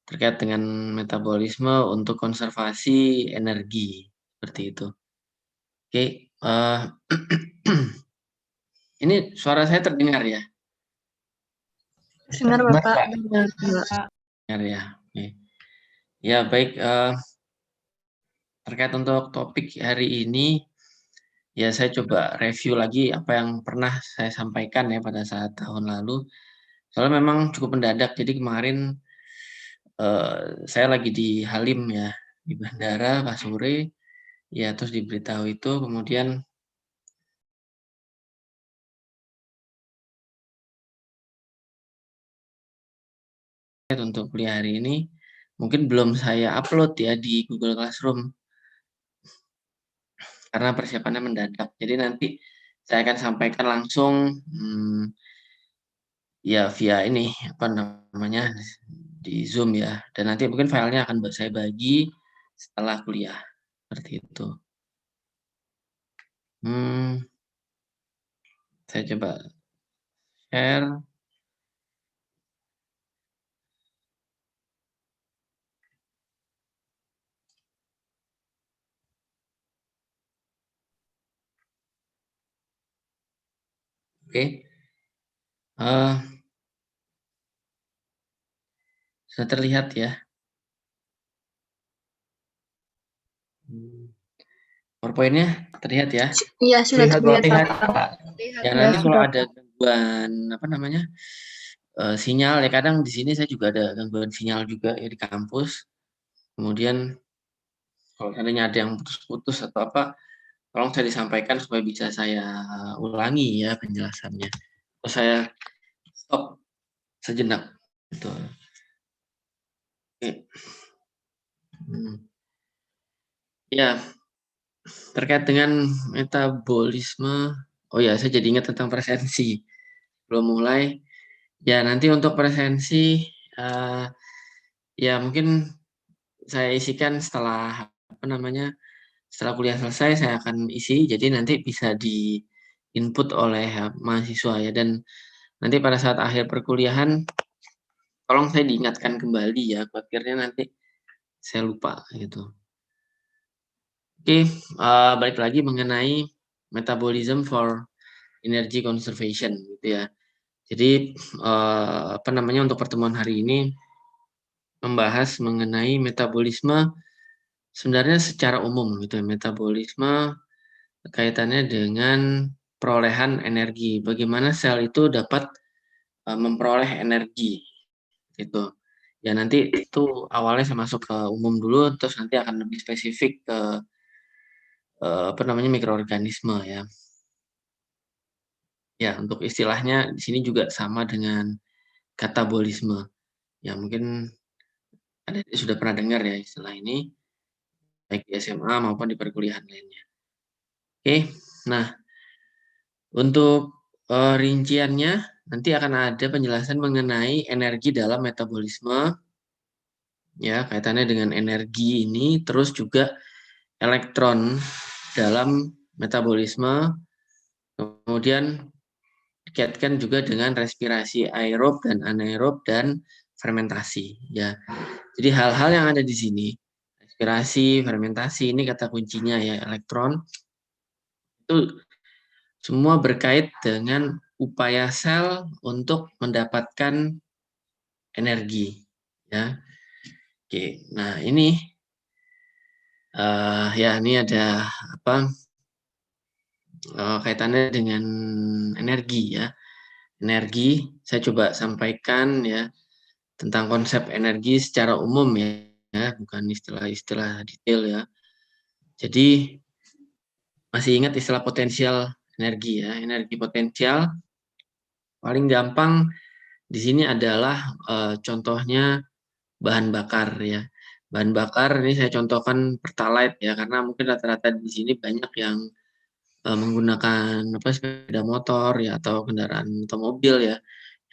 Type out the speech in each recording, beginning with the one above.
terkait dengan metabolisme untuk konservasi energi, seperti itu. Oke, ini suara saya terdengar ya? Dengar Bapak. Dengar ya. Oke. Ya baik, terkait untuk topik hari ini, ya saya coba review lagi apa yang pernah saya sampaikan ya pada saat tahun lalu. Soalnya memang cukup mendadak, jadi kemarin saya lagi di Halim ya, di bandara pas sore, ya terus diberitahu itu, kemudian untuk kuliah hari ini, mungkin belum saya upload ya di Google Classroom, karena persiapannya mendadak. Jadi nanti saya akan sampaikan langsung, ya via ini, apa namanya, di Zoom ya, dan nanti mungkin filenya akan saya bagi setelah kuliah, seperti itu. Saya coba share. Oke. Sudah terlihat ya. PowerPoint-nya terlihat ya? Iya, sudah terlihat. Ya nanti kalau ada gangguan apa namanya sinyal ya, kadang di sini saya juga ada gangguan sinyal juga ya di kampus. Kemudian kalau seandainya ada yang putus-putus atau apa, tolong saya disampaikan supaya bisa saya ulangi ya penjelasannya. Terus saya stop sejenak. Gitu. Oke. Ya, terkait dengan metabolisme. Oh ya, saya jadi ingat tentang presensi. Belum mulai. Ya, nanti untuk presensi ya mungkin saya isikan setelah apa namanya, setelah kuliah selesai saya akan isi, jadi nanti bisa di input oleh mahasiswa ya, dan nanti pada saat akhir perkuliahan tolong saya diingatkan kembali ya, khawatirnya nanti saya lupa gitu. Oke, balik lagi mengenai metabolism for energy conservation gitu ya. Jadi apa namanya, untuk pertemuan hari ini membahas mengenai metabolisme sebenarnya secara umum gitu ya. Metabolisme kaitannya dengan perolehan energi. Bagaimana sel itu dapat memperoleh energi gitu. Ya nanti itu awalnya saya masuk ke umum dulu, terus nanti akan lebih spesifik ke apa namanya, mikroorganisme ya. Ya untuk istilahnya di sini juga sama dengan katabolisme. Ya mungkin ada sudah pernah dengar ya istilah ini, baik di SMA maupun di perkuliahan lainnya. Oke, nah untuk rinciannya nanti akan ada penjelasan mengenai energi dalam metabolisme, ya kaitannya dengan energi ini, terus juga elektron dalam metabolisme, kemudian dikaitkan juga dengan respirasi aerob dan anaerob dan fermentasi, ya. Jadi hal-hal yang ada di sini, respirasi, fermentasi, ini kata kuncinya ya, elektron, itu semua berkait dengan upaya sel untuk mendapatkan energi, ya. Oke, nah ini ya ini ada apa kaitannya dengan energi ya. Energi, saya coba sampaikan ya tentang konsep energi secara umum ya, bukan istilah-istilah detail ya. Jadi masih ingat istilah potensial energi ya. Energi potensial paling gampang di sini adalah contohnya bahan bakar ya. Bahan bakar ini saya contohkan Pertalite ya, karena mungkin rata-rata di sini banyak yang menggunakan apa, sepeda motor ya atau kendaraan atau mobil ya,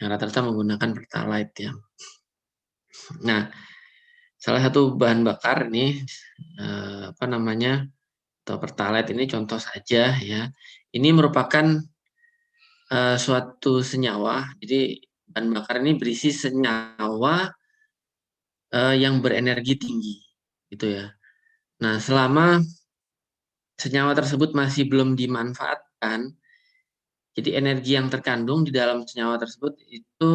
yang rata-rata menggunakan Pertalite ya. Nah, salah satu bahan bakar nih apa namanya, atau Pertalite ini contoh saja ya. Ini merupakan suatu senyawa, jadi bahan bakar ini berisi senyawa yang berenergi tinggi, gitu ya. Nah, selama senyawa tersebut masih belum dimanfaatkan, jadi energi yang terkandung di dalam senyawa tersebut itu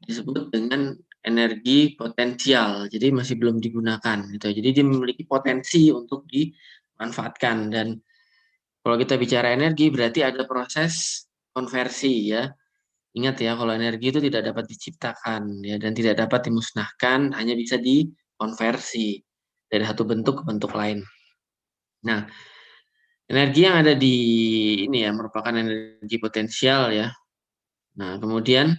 disebut dengan energi potensial. Jadi masih belum digunakan, gitu ya. Jadi dia memiliki potensi untuk dimanfaatkan. Dan kalau kita bicara energi, berarti ada proses konversi ya. Ingat ya, kalau energi itu tidak dapat diciptakan ya dan tidak dapat dimusnahkan, hanya bisa dikonversi dari satu bentuk ke bentuk lain. Nah, energi yang ada di ini ya merupakan energi potensial ya. Nah, kemudian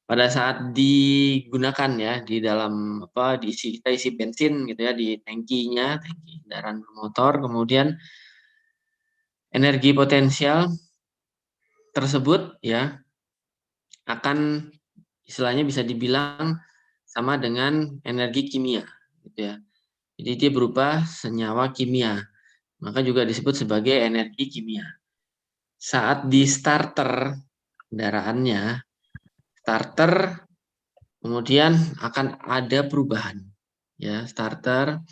pada saat digunakan ya di dalam kita isi bensin gitu ya di tangkinya, tangki kendaraan bermotor, kemudian energi potensial tersebut ya akan istilahnya bisa dibilang sama dengan energi kimia gitu ya. Jadi dia berupa senyawa kimia. Maka juga disebut sebagai energi kimia. Saat di starter kendaraannya, starter kemudian akan ada perubahan. Ya, starter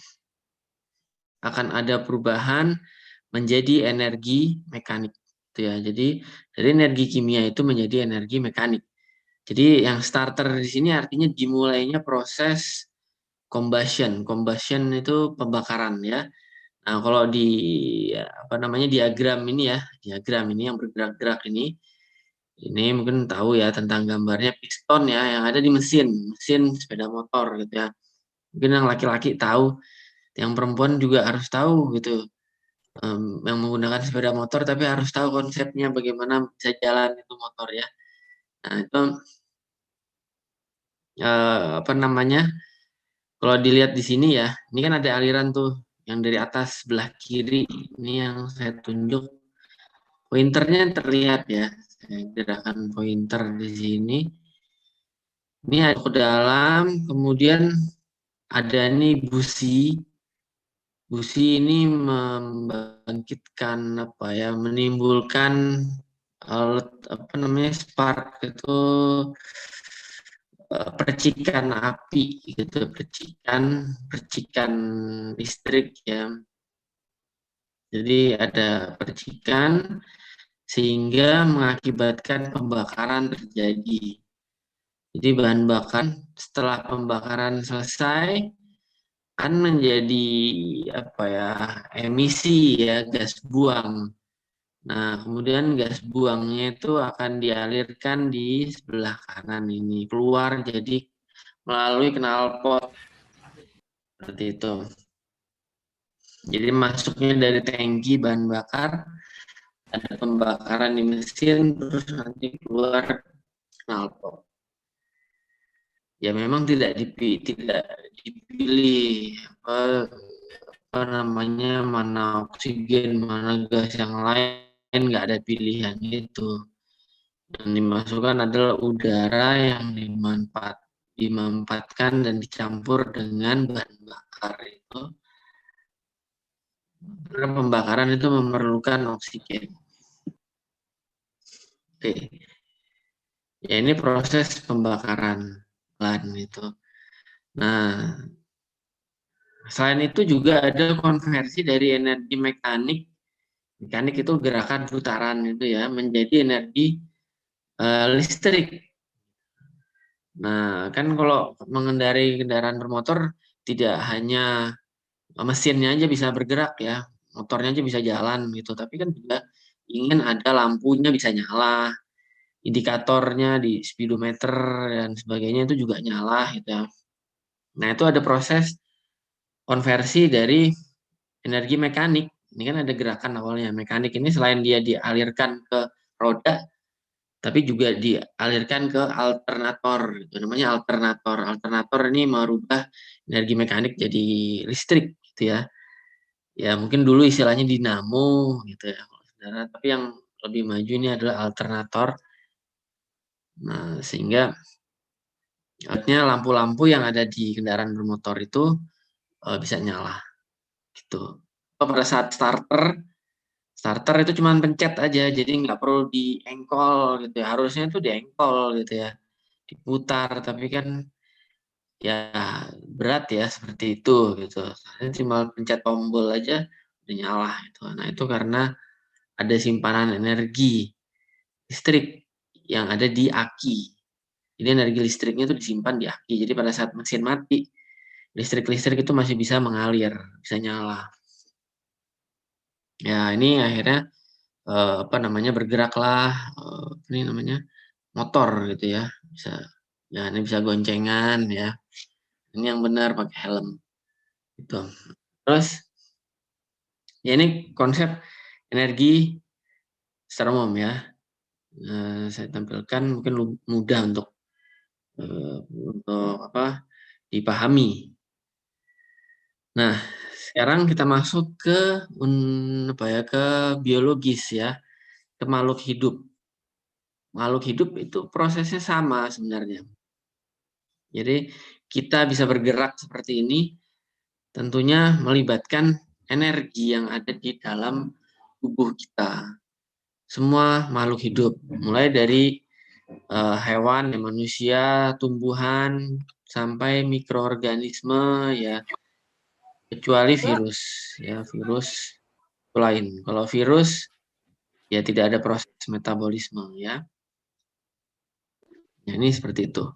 akan ada perubahan menjadi energi mekanik. Gitu ya. Jadi dari energi kimia itu menjadi energi mekanik. Jadi yang starter di sini artinya dimulainya proses combustion. Combustion itu pembakaran ya. Nah, kalau di diagram ini ya, diagram ini yang bergerak-gerak ini mungkin tahu ya tentang gambarnya piston ya yang ada di mesin sepeda motor gitu ya. Mungkin yang laki-laki tahu, yang perempuan juga harus tahu gitu. Yang menggunakan sepeda motor tapi harus tahu konsepnya bagaimana bisa jalan itu motor ya. Nah, itu kalau dilihat di sini ya, ini kan ada aliran tuh yang dari atas sebelah kiri ini yang saya tunjuk. Pointernya terlihat ya, saya gerakan pointer di sini. Ini ada ke dalam, kemudian ada nih busi. Busi ini membangkitkan menimbulkan spark itu percikan api gitu, percikan listrik ya. Jadi ada percikan sehingga mengakibatkan pembakaran terjadi. Jadi bahan bakar setelah pembakaran selesai kan menjadi emisi ya, gas buang. Nah, kemudian gas buangnya itu akan dialirkan di sebelah kanan ini, keluar jadi melalui knalpot seperti itu. Jadi masuknya dari tangki bahan bakar, ada pembakaran di mesin, terus nanti keluar knalpot. Ya memang tidak dipilih mana oksigen, mana gas yang lain, nggak ada pilihan itu. Yang dimasukkan adalah udara yang dimanfaatkan dan dicampur dengan bahan bakar itu. Karena pembakaran itu memerlukan oksigen. Oke. Ya ini proses pembakaran bahan itu. Nah, selain itu juga ada konversi dari energi mekanik. Mekanik itu gerakan putaran itu ya menjadi energi listrik. Nah, kan kalau mengendarai kendaraan bermotor tidak hanya mesinnya aja bisa bergerak ya, motornya aja bisa jalan gitu, tapi kan juga ingin ada lampunya bisa nyala, indikatornya di speedometer dan sebagainya itu juga nyala gitu ya. Nah, itu ada proses konversi dari energi mekanik. Ini kan ada gerakan awalnya. Mekanik ini selain dia dialirkan ke roda, tapi juga dialirkan ke alternator. Itu namanya alternator. Alternator ini merubah energi mekanik jadi listrik gitu ya. Ya mungkin dulu istilahnya dinamo gitu ya. Tapi yang lebih maju ini adalah alternator. Nah, sehingga artinya lampu-lampu yang ada di kendaraan bermotor itu bisa nyala gitu. Pada saat starter itu cuma pencet aja, jadi nggak perlu diengkol gitu ya. Harusnya itu diengkol gitu ya. diputar, tapi kan ya berat ya seperti itu gitu. Saya cuma pencet tombol aja udah nyala itu. Nah, itu karena ada simpanan energi listrik yang ada di aki. Jadi energi listriknya itu disimpan di aki. Jadi pada saat mesin mati, listrik-listrik itu masih bisa mengalir, bisa nyala. Ya, ini akhirnya apa namanya bergeraklah ini namanya motor gitu ya. Bisa ya ini bisa goncengan ya. Ini yang benar pakai helm gitu. Terus ya ini konsep energi secara umum ya. Saya tampilkan mungkin mudah untuk apa dipahami. Nah, sekarang kita masuk ke apa ya ke biologis ya, ke makhluk hidup. Makhluk hidup itu prosesnya sama sebenarnya. Jadi kita bisa bergerak seperti ini tentunya melibatkan energi yang ada di dalam tubuh kita. Semua makhluk hidup, mulai dari hewan, manusia, tumbuhan, sampai mikroorganisme ya, kecuali virus ya, virus itu lain. Kalau virus ya tidak ada proses metabolisme ya. Nah, ini seperti itu.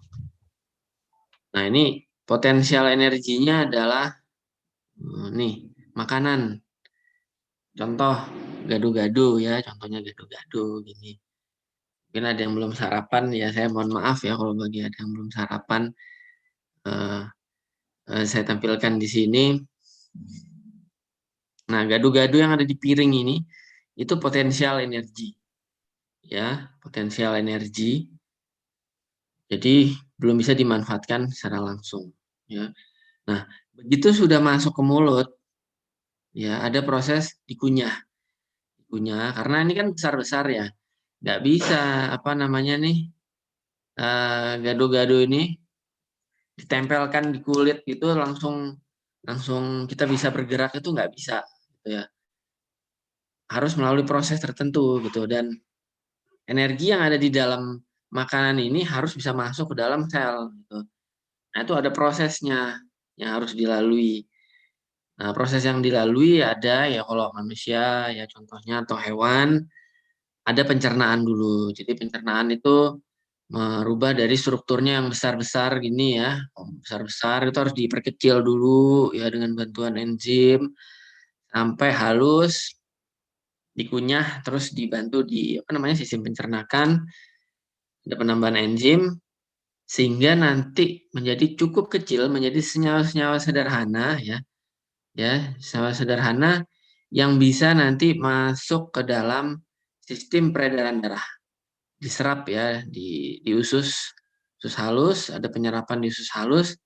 Nah, ini potensial energinya adalah nih, makanan. Contoh gado-gado ya, contohnya gado-gado gini. Mungkin ada yang belum sarapan ya, saya mohon maaf ya kalau bagi ada yang belum sarapan. Eh, saya tampilkan di sini. Nah, gado-gado yang ada di piring ini itu potensial energi ya, potensial energi. Jadi belum bisa dimanfaatkan secara langsung ya. Nah, begitu sudah masuk ke mulut ya ada proses dikunyah. Dikunyah karena ini kan besar-besar ya. Nggak bisa apa namanya nih gado-gado ini ditempelkan di kulit gitu langsung langsung kita bisa bergerak itu nggak bisa gitu ya. Harus melalui proses tertentu gitu dan energi yang ada di dalam makanan ini harus bisa masuk ke dalam sel gitu. Nah, itu ada prosesnya yang harus dilalui. Nah, proses yang dilalui ada ya kalau manusia ya contohnya atau hewan ada pencernaan dulu. Jadi pencernaan itu merubah dari strukturnya yang besar-besar gini ya. Besar-besar itu harus diperkecil dulu ya dengan bantuan enzim sampai halus, dikunyah terus dibantu di apa namanya sistem pencernaan, ada penambahan enzim sehingga nanti menjadi cukup kecil menjadi senyawa-senyawa sederhana ya senyawa sederhana yang bisa nanti masuk ke dalam sistem peredaran darah diserap ya di usus halus ada penyerapan di usus halus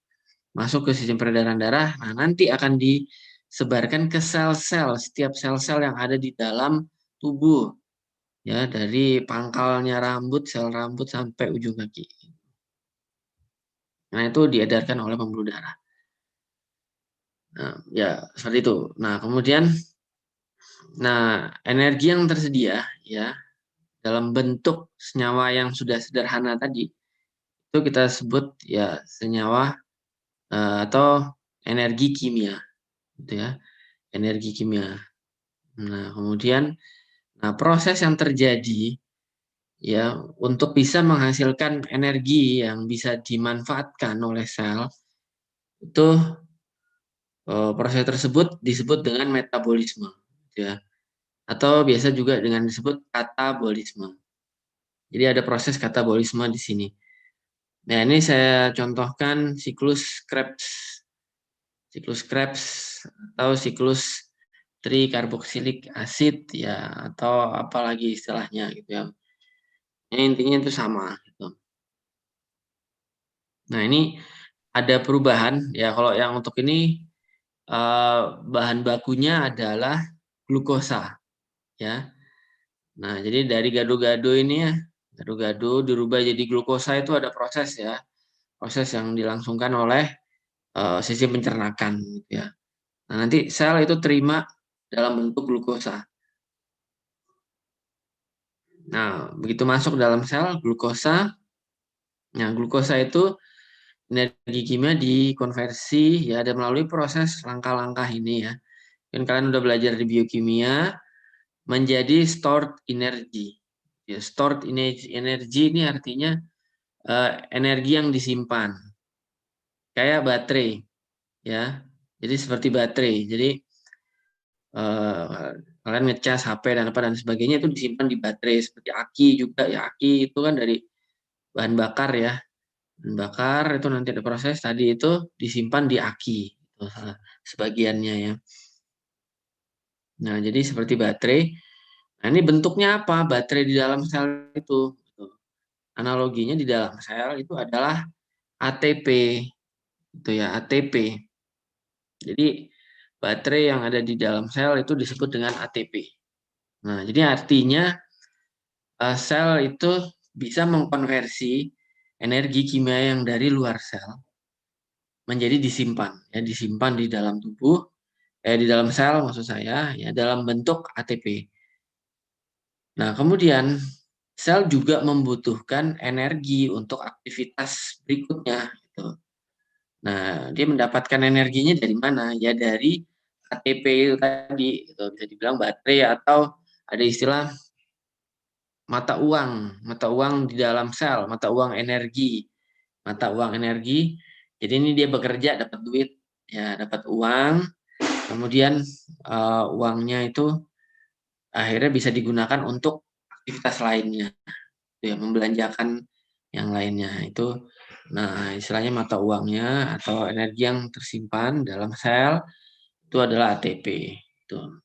masuk ke sistem peredaran darah nah nanti akan disebarkan ke sel-sel setiap sel-sel yang ada di dalam tubuh ya dari pangkalnya rambut sel rambut sampai ujung kaki. Nah, itu diedarkan oleh pembuluh darah. Nah, ya, seperti itu. Nah, kemudian, energi yang tersedia, ya, dalam bentuk senyawa yang sudah sederhana tadi, itu kita sebut, ya, senyawa atau energi kimia, gitu ya, energi kimia. Nah, kemudian, proses yang terjadi, ya, untuk bisa menghasilkan energi yang bisa dimanfaatkan oleh sel, itu proses tersebut disebut dengan metabolisme, gitu ya. Atau biasa juga dengan disebut katabolisme. Jadi ada proses katabolisme di sini. Nah, ini saya contohkan siklus Krebs. Siklus Krebs atau siklus trikarboksilik acid ya atau apalagi istilahnya gitu ya. Ini intinya itu sama gitu. Nah, ini ada perubahan ya kalau yang untuk ini bahan bakunya adalah glukosa ya. Nah, jadi dari gado-gado ini ya, gado-gado dirubah jadi glukosa itu ada proses ya, proses yang dilangsungkan oleh sistem pencernaan gitu ya. Nah, nanti sel itu terima dalam bentuk glukosa. Nah, begitu masuk dalam sel glukosa, Nah, glukosa itu energi kimia dikonversi ya, ada melalui proses langkah-langkah ini ya. Kan kalian udah belajar di biokimia, menjadi stored energy. Ya, stored energy ini artinya energi yang disimpan. Kayak baterai ya. Jadi seperti baterai. Jadi kalian ngecas HP dan apa dan sebagainya itu disimpan di baterai, seperti aki juga ya. Aki itu kan dari bahan bakar ya. Bahan bakar itu nanti ada proses tadi itu disimpan di aki itu sebagiannya ya. Nah, jadi seperti baterai. Nah, ini bentuknya apa? Baterai di dalam sel itu. Analoginya di dalam sel itu adalah ATP. Itu ya, ATP. Jadi baterai yang ada di dalam sel itu disebut dengan ATP. Nah, jadi artinya sel itu bisa mengkonversi energi kimia yang dari luar sel menjadi disimpan, ya disimpan di dalam tubuh, di dalam sel maksud saya, ya dalam bentuk ATP. Nah, kemudian sel juga membutuhkan energi untuk aktivitas berikutnya. Gitu. Nah, dia mendapatkan energinya dari mana? Ya dari ATP itu tadi, gitu. Bisa dibilang baterai atau ada istilah mata uang di dalam sel, mata uang energi, mata uang energi. Jadi ini dia bekerja dapat duit, ya dapat uang, kemudian uangnya itu akhirnya bisa digunakan untuk aktivitas lainnya, ya membelanjakan yang lainnya itu. Nah, istilahnya mata uangnya atau energi yang tersimpan dalam sel itu adalah ATP. Itu.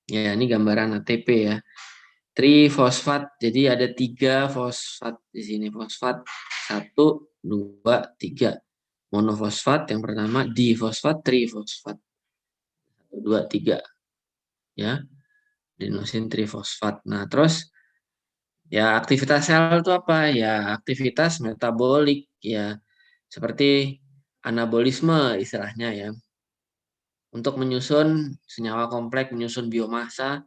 Ya, ini gambaran ATP ya. Trifosfat. Jadi ada 3 fosfat di sini. Fosfat 1, 2, 3. Monofosfat yang pertama, difosfat, trifosfat. 1, 2, 3. Ya, adenosin trifosfat. Nah, terus ya aktivitas sel itu apa? Ya aktivitas metabolik ya. Seperti anabolisme istilahnya ya. Untuk menyusun senyawa kompleks, menyusun biomassa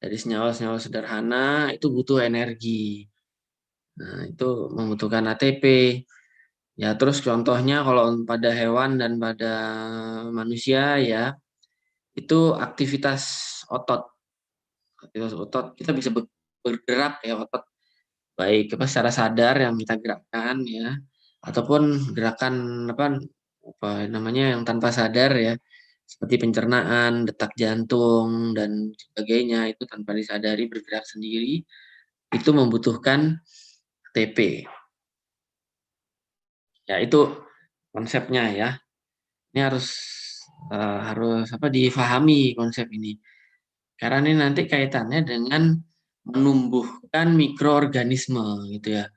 dari senyawa-senyawa sederhana itu butuh energi. Nah, itu membutuhkan ATP. Ya, terus contohnya kalau pada hewan dan pada manusia ya, itu aktivitas otot. Aktivitas otot kita bisa bergerak ya otot baik apa secara sadar yang kita gerakkan ya, ataupun gerakan apa namanya yang tanpa sadar ya, seperti pencernaan, detak jantung dan sebagainya itu tanpa disadari bergerak sendiri itu membutuhkan ATP. Ya itu konsepnya ya. Ini harus apa difahami konsep ini. Karena ini nanti kaitannya dengan menumbuhkan mikroorganisme gitu ya.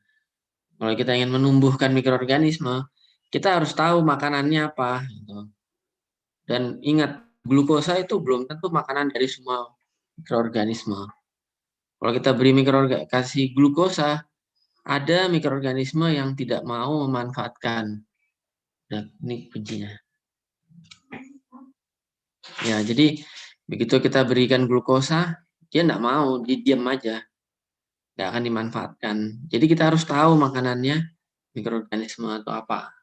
Kalau kita ingin menumbuhkan mikroorganisme, kita harus tahu makanannya apa gitu. Dan ingat, glukosa itu belum tentu makanan dari semua mikroorganisme. Kalau kita beri kasih glukosa, ada mikroorganisme yang tidak mau memanfaatkan. Dan ini kuncinya. Ya, jadi begitu kita berikan glukosa, dia nggak mau, dia diam aja, nggak akan dimanfaatkan. Jadi kita harus tahu makanannya, mikroorganisme atau apa.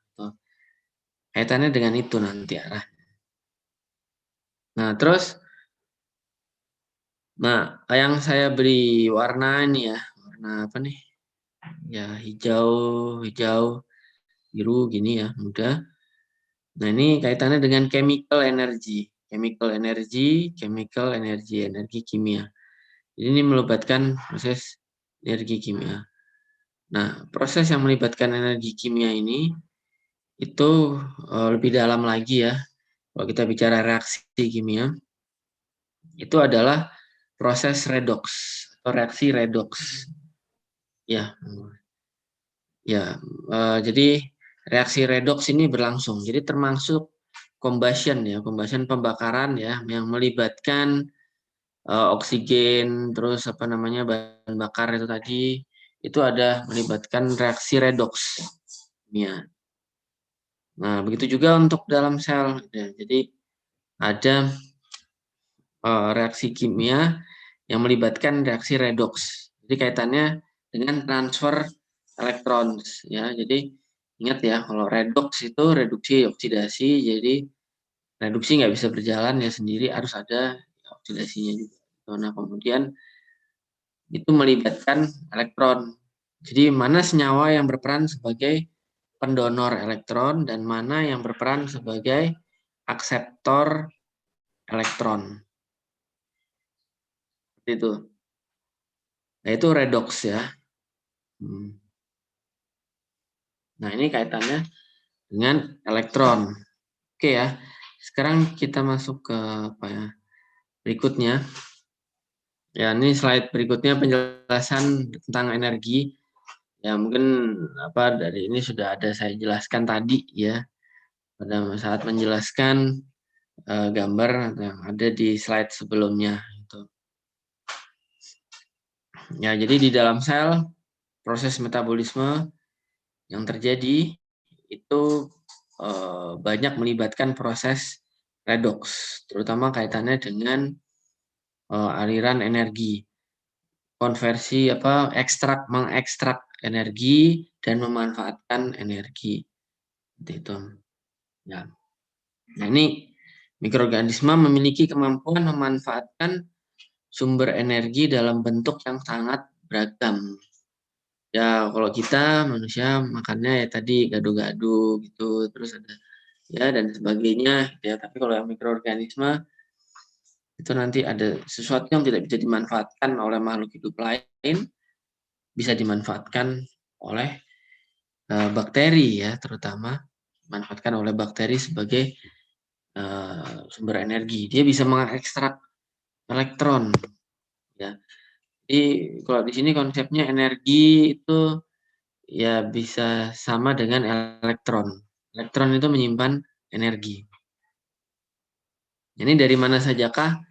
Kaitannya dengan itu nanti arah. Nah, terus, yang saya beri warna ini ya, warna apa nih? Ya, hijau, hijau, biru gini ya, muda. Nah, ini kaitannya dengan chemical energy. Chemical energy, energi kimia. Jadi ini melibatkan proses energi kimia. Nah, proses yang melibatkan energi kimia ini itu lebih dalam lagi ya. Kalau kita bicara reaksi kimia, itu adalah proses redox atau reaksi redox. Ya, ya. Jadi reaksi redox ini berlangsung. Jadi termasuk combustion ya, combustion pembakaran ya, yang melibatkan oksigen, terus apa namanya bahan bakar itu tadi, itu ada melibatkan reaksi redox kimia. Nah, begitu juga untuk dalam sel. Ya, jadi ada reaksi kimia yang melibatkan reaksi redox. Jadi kaitannya dengan transfer electrons ya. Jadi ingat ya, kalau redox itu reduksi oksidasi, jadi reduksi nggak bisa berjalan ya sendiri, harus ada oksidasinya juga. Nah, kemudian itu melibatkan elektron. Jadi mana senyawa yang berperan sebagai pendonor elektron dan mana yang berperan sebagai akseptor elektron. Seperti itu. Nah, itu redox ya. Nah, ini kaitannya dengan elektron. Oke ya. Sekarang kita masuk ke apa ya? Berikutnya. Ya, ini slide berikutnya penjelasan tentang energi. Ya, mungkin apa dari ini sudah ada saya jelaskan tadi ya pada saat menjelaskan gambar yang ada di slide sebelumnya itu. Ya, jadi di dalam sel proses metabolisme yang terjadi itu banyak melibatkan proses redox, terutama kaitannya dengan aliran energi, konversi mengekstrak energi dan memanfaatkan energi. Seperti itu. Ya. Nah, ini mikroorganisme memiliki kemampuan memanfaatkan sumber energi dalam bentuk yang sangat beragam. Ya, kalau kita manusia makannya ya tadi gado-gado gitu, terus ada ya dan sebagainya ya. Tapi kalau yang mikroorganisme itu nanti ada sesuatu yang tidak bisa dimanfaatkan oleh makhluk hidup lain, bisa dimanfaatkan oleh bakteri ya, terutama dimanfaatkan oleh bakteri sebagai sumber energi. Dia bisa mengekstrak elektron ya. Jadi kalau di sini konsepnya energi itu ya bisa sama dengan elektron. Elektron itu menyimpan energi. Ini dari mana sajakah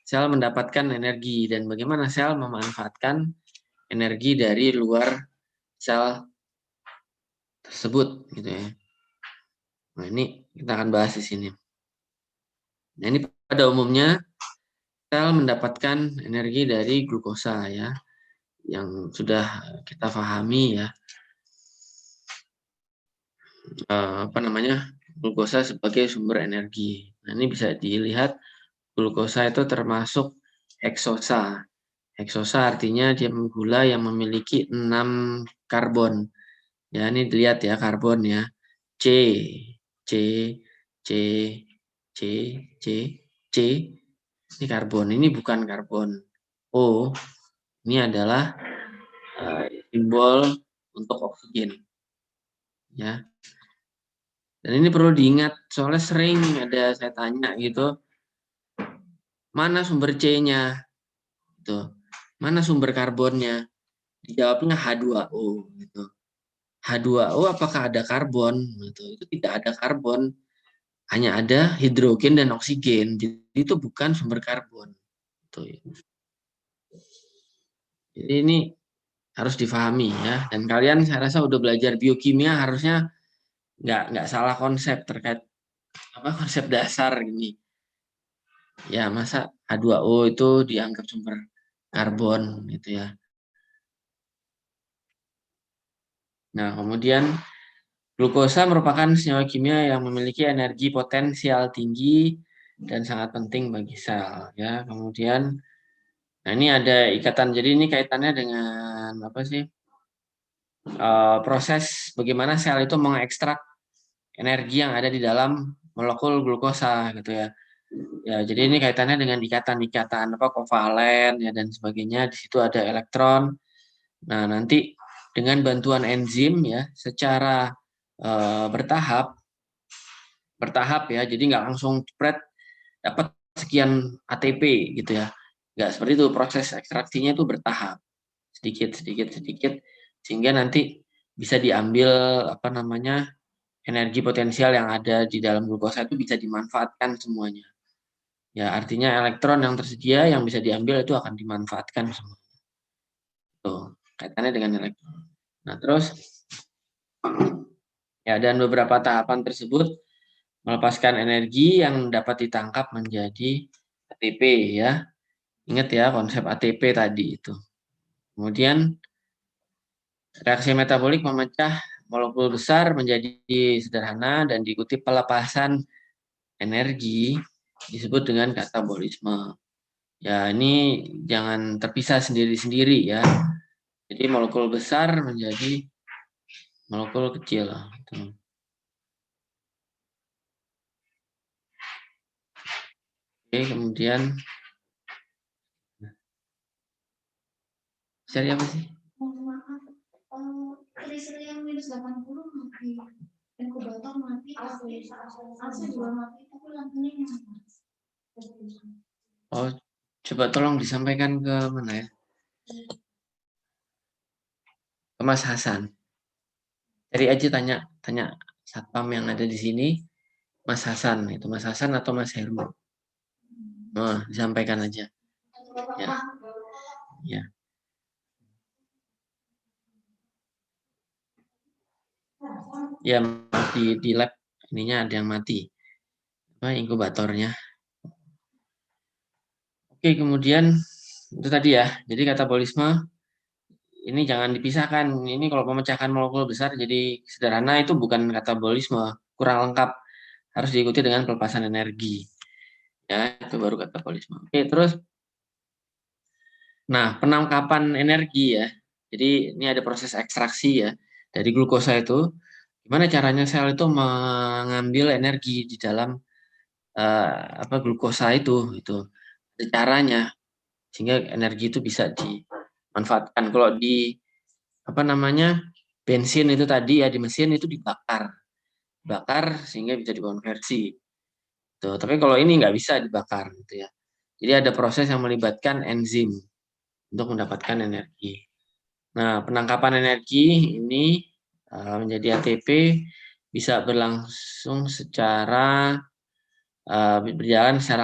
sel mendapatkan energi dan bagaimana sel memanfaatkan energi dari luar sel tersebut gitu ya. Nah, ini kita akan bahas di sini. Nah, ini pada umumnya sel mendapatkan energi dari glukosa ya, yang sudah kita pahami ya. Apa namanya? Glukosa sebagai sumber energi. Nah, ini bisa dilihat glukosa itu termasuk heksosa. Heksosa artinya dia gula yang memiliki 6 karbon. Ya, ini dilihat ya karbon ya. C, C, C, C, C, C. Ini karbon, ini bukan karbon. O, ini adalah simbol untuk oksigen. Ya. Dan ini perlu diingat, soalnya sering ada saya tanya gitu, mana sumber C-nya? Gitu. Mana sumber karbonnya? Dijawabnya H2O gitu. H2O apakah ada karbon? Gitu. Itu tidak ada karbon, hanya ada hidrogen dan oksigen. Jadi itu bukan sumber karbon. Gitu. Jadi ini harus difahami ya. Dan kalian saya rasa udah belajar biokimia, harusnya nggak salah konsep terkait apa konsep dasar ini. Ya masa H2O itu dianggap sumber karbon gitu ya. Nah, kemudian glukosa merupakan senyawa kimia yang memiliki energi potensial tinggi dan sangat penting bagi sel ya. Kemudian nah ini ada ikatan, jadi ini kaitannya dengan apa sih? Proses bagaimana sel itu mengekstrak energi yang ada di dalam molekul glukosa gitu ya. Ya, jadi ini kaitannya dengan ikatan-ikatan apa kovalen ya dan sebagainya. Di situ ada elektron. Nah, nanti dengan bantuan enzim ya secara bertahap ya. Jadi nggak langsung spread dapat sekian ATP gitu ya. Nggak seperti itu, proses ekstraksinya itu bertahap. Sedikit sedikit sedikit sehingga nanti bisa diambil apa namanya energi potensial yang ada di dalam glukosa itu bisa dimanfaatkan semuanya. Ya, artinya elektron yang tersedia yang bisa diambil itu akan dimanfaatkan semua. Tuh, kaitannya dengan elektron. Nah, terus ya dan beberapa tahapan tersebut melepaskan energi yang dapat ditangkap menjadi ATP ya. Ingat ya konsep ATP tadi itu. Kemudian Reaksi metabolik memecah molekul besar menjadi sederhana dan diikuti pelepasan energi disebut dengan katabolisme. Ya, ini jangan terpisah sendiri-sendiri ya. Jadi molekul besar menjadi molekul kecil. Oke, kemudian cari apa sih? Kriteria yang -80 mati, inkubator mati, AC juga mati, tapi lampunya nyala. Oh, coba tolong disampaikan ke mana ya? Ke Mas Hasan. Cari aja tanya satpam yang ada di sini, Mas Hasan. Itu Mas Hasan atau Mas Hermo? Oh, disampaikan aja. Ya. Ya. Ya, di lab ininya ada yang mati. Apa inkubatornya? Oke, kemudian itu tadi ya. Jadi katabolisme ini jangan dipisahkan. Ini kalau pemecahan molekul besar jadi sederhana itu bukan katabolisme, kurang lengkap. Harus diikuti dengan pelepasan energi. Ya, itu baru katabolisme. Oke, terus nah, penangkapan energi ya. Jadi ini ada proses ekstraksi ya dari glukosa itu. Gimana caranya sel itu mengambil energi di dalam glukosa itu. Ada caranya sehingga energi itu bisa dimanfaatkan. Kalau di bensin itu tadi ya di mesin itu bakar sehingga bisa dikonversi. Tuh, tapi kalau ini nggak bisa dibakar gitu ya. Jadi ada proses yang melibatkan enzim untuk mendapatkan energi. Nah, penangkapan energi ini menjadi ATP bisa berjalan secara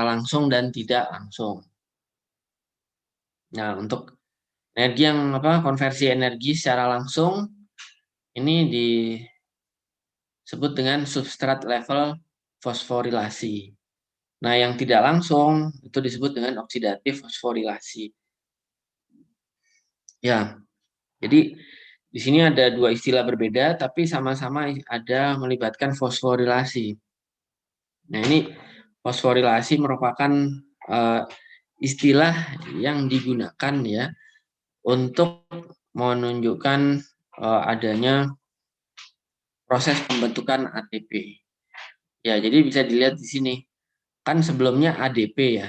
langsung dan tidak langsung. Nah, untuk energi yang konversi energi secara langsung ini disebut dengan substrat level fosforilasi. Nah, yang tidak langsung itu disebut dengan oksidatif fosforilasi. Ya, jadi di sini ada dua istilah berbeda, tapi sama-sama ada melibatkan fosforilasi. Nah, ini fosforilasi merupakan istilah yang digunakan ya untuk menunjukkan adanya proses pembentukan ATP. Ya, jadi bisa dilihat di sini. Kan sebelumnya ADP ya.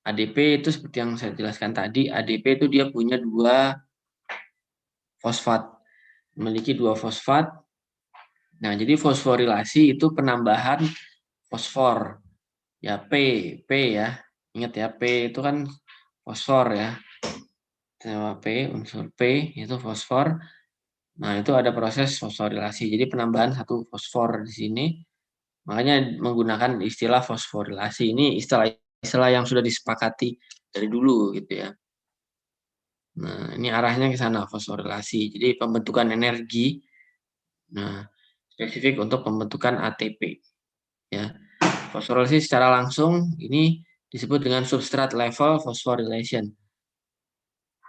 ADP itu seperti yang saya jelaskan tadi, ADP itu dia punya dua fosfat, memiliki dua fosfat. Nah, jadi fosforilasi itu penambahan fosfor. Ya, P ya. Ingat ya, P itu kan fosfor ya. Unsur P itu fosfor. Nah, itu ada proses fosforilasi. Jadi penambahan satu fosfor di sini. Makanya menggunakan istilah fosforilasi. Ini istilah yang sudah disepakati dari dulu gitu ya. Nah, ini arahnya ke sana fosforilasi. Jadi pembentukan energi. Nah, spesifik untuk pembentukan ATP ya. Fosforilasi secara langsung ini disebut dengan substrate level phosphorylation.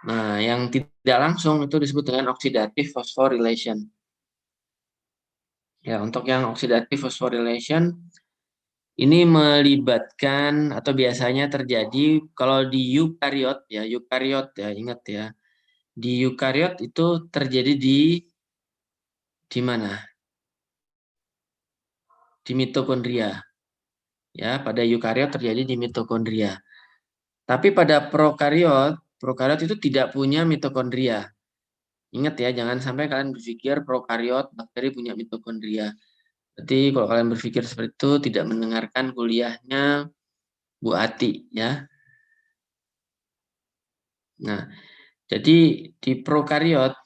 Nah, yang tidak langsung itu disebut dengan oxidative phosphorylation. Ya, untuk yang oxidative phosphorylation ini melibatkan atau biasanya terjadi kalau di eukariot ya, ingat ya. Di eukariot itu terjadi di mana? Di mitokondria. Ya, pada eukariot terjadi di mitokondria. Tapi pada prokariot itu tidak punya mitokondria. Ingat ya, jangan sampai kalian berpikir prokariot bakteri punya mitokondria. Jadi kalau kalian berpikir seperti itu tidak mendengarkan kuliahnya Bu Ati ya. Nah, jadi di prokariot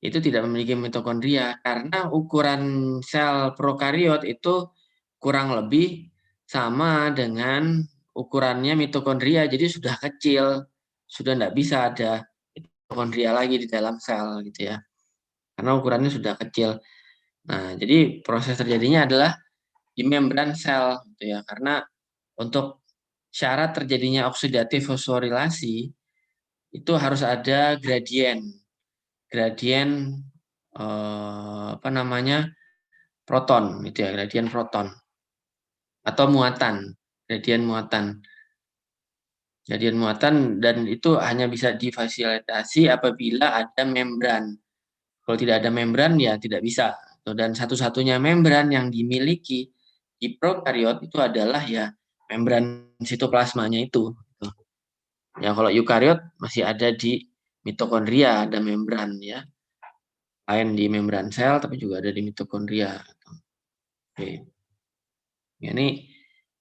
itu tidak memiliki mitokondria karena ukuran sel prokariot itu kurang lebih sama dengan ukurannya mitokondria. Jadi sudah kecil, sudah tidak bisa ada mitokondria lagi di dalam sel gitu ya. Karena ukurannya sudah kecil. Nah, jadi proses terjadinya adalah di membran sel gitu ya. Karena untuk syarat terjadinya oksidatif fosforilasi itu harus ada gradien. gradien apa namanya, proton gitu ya, gradien proton atau muatan, gradien muatan. Gradien muatan, dan itu hanya bisa difasilitasi apabila ada membran. Kalau tidak ada membran ya tidak bisa. Dan satu-satunya membran yang dimiliki di prokariot itu adalah ya membran sitoplasmanya itu. Ya kalau eukariot masih ada di mitokondria, ada membran ya. Lain di membran sel tapi juga ada di mitokondria. Oke. Ya, ini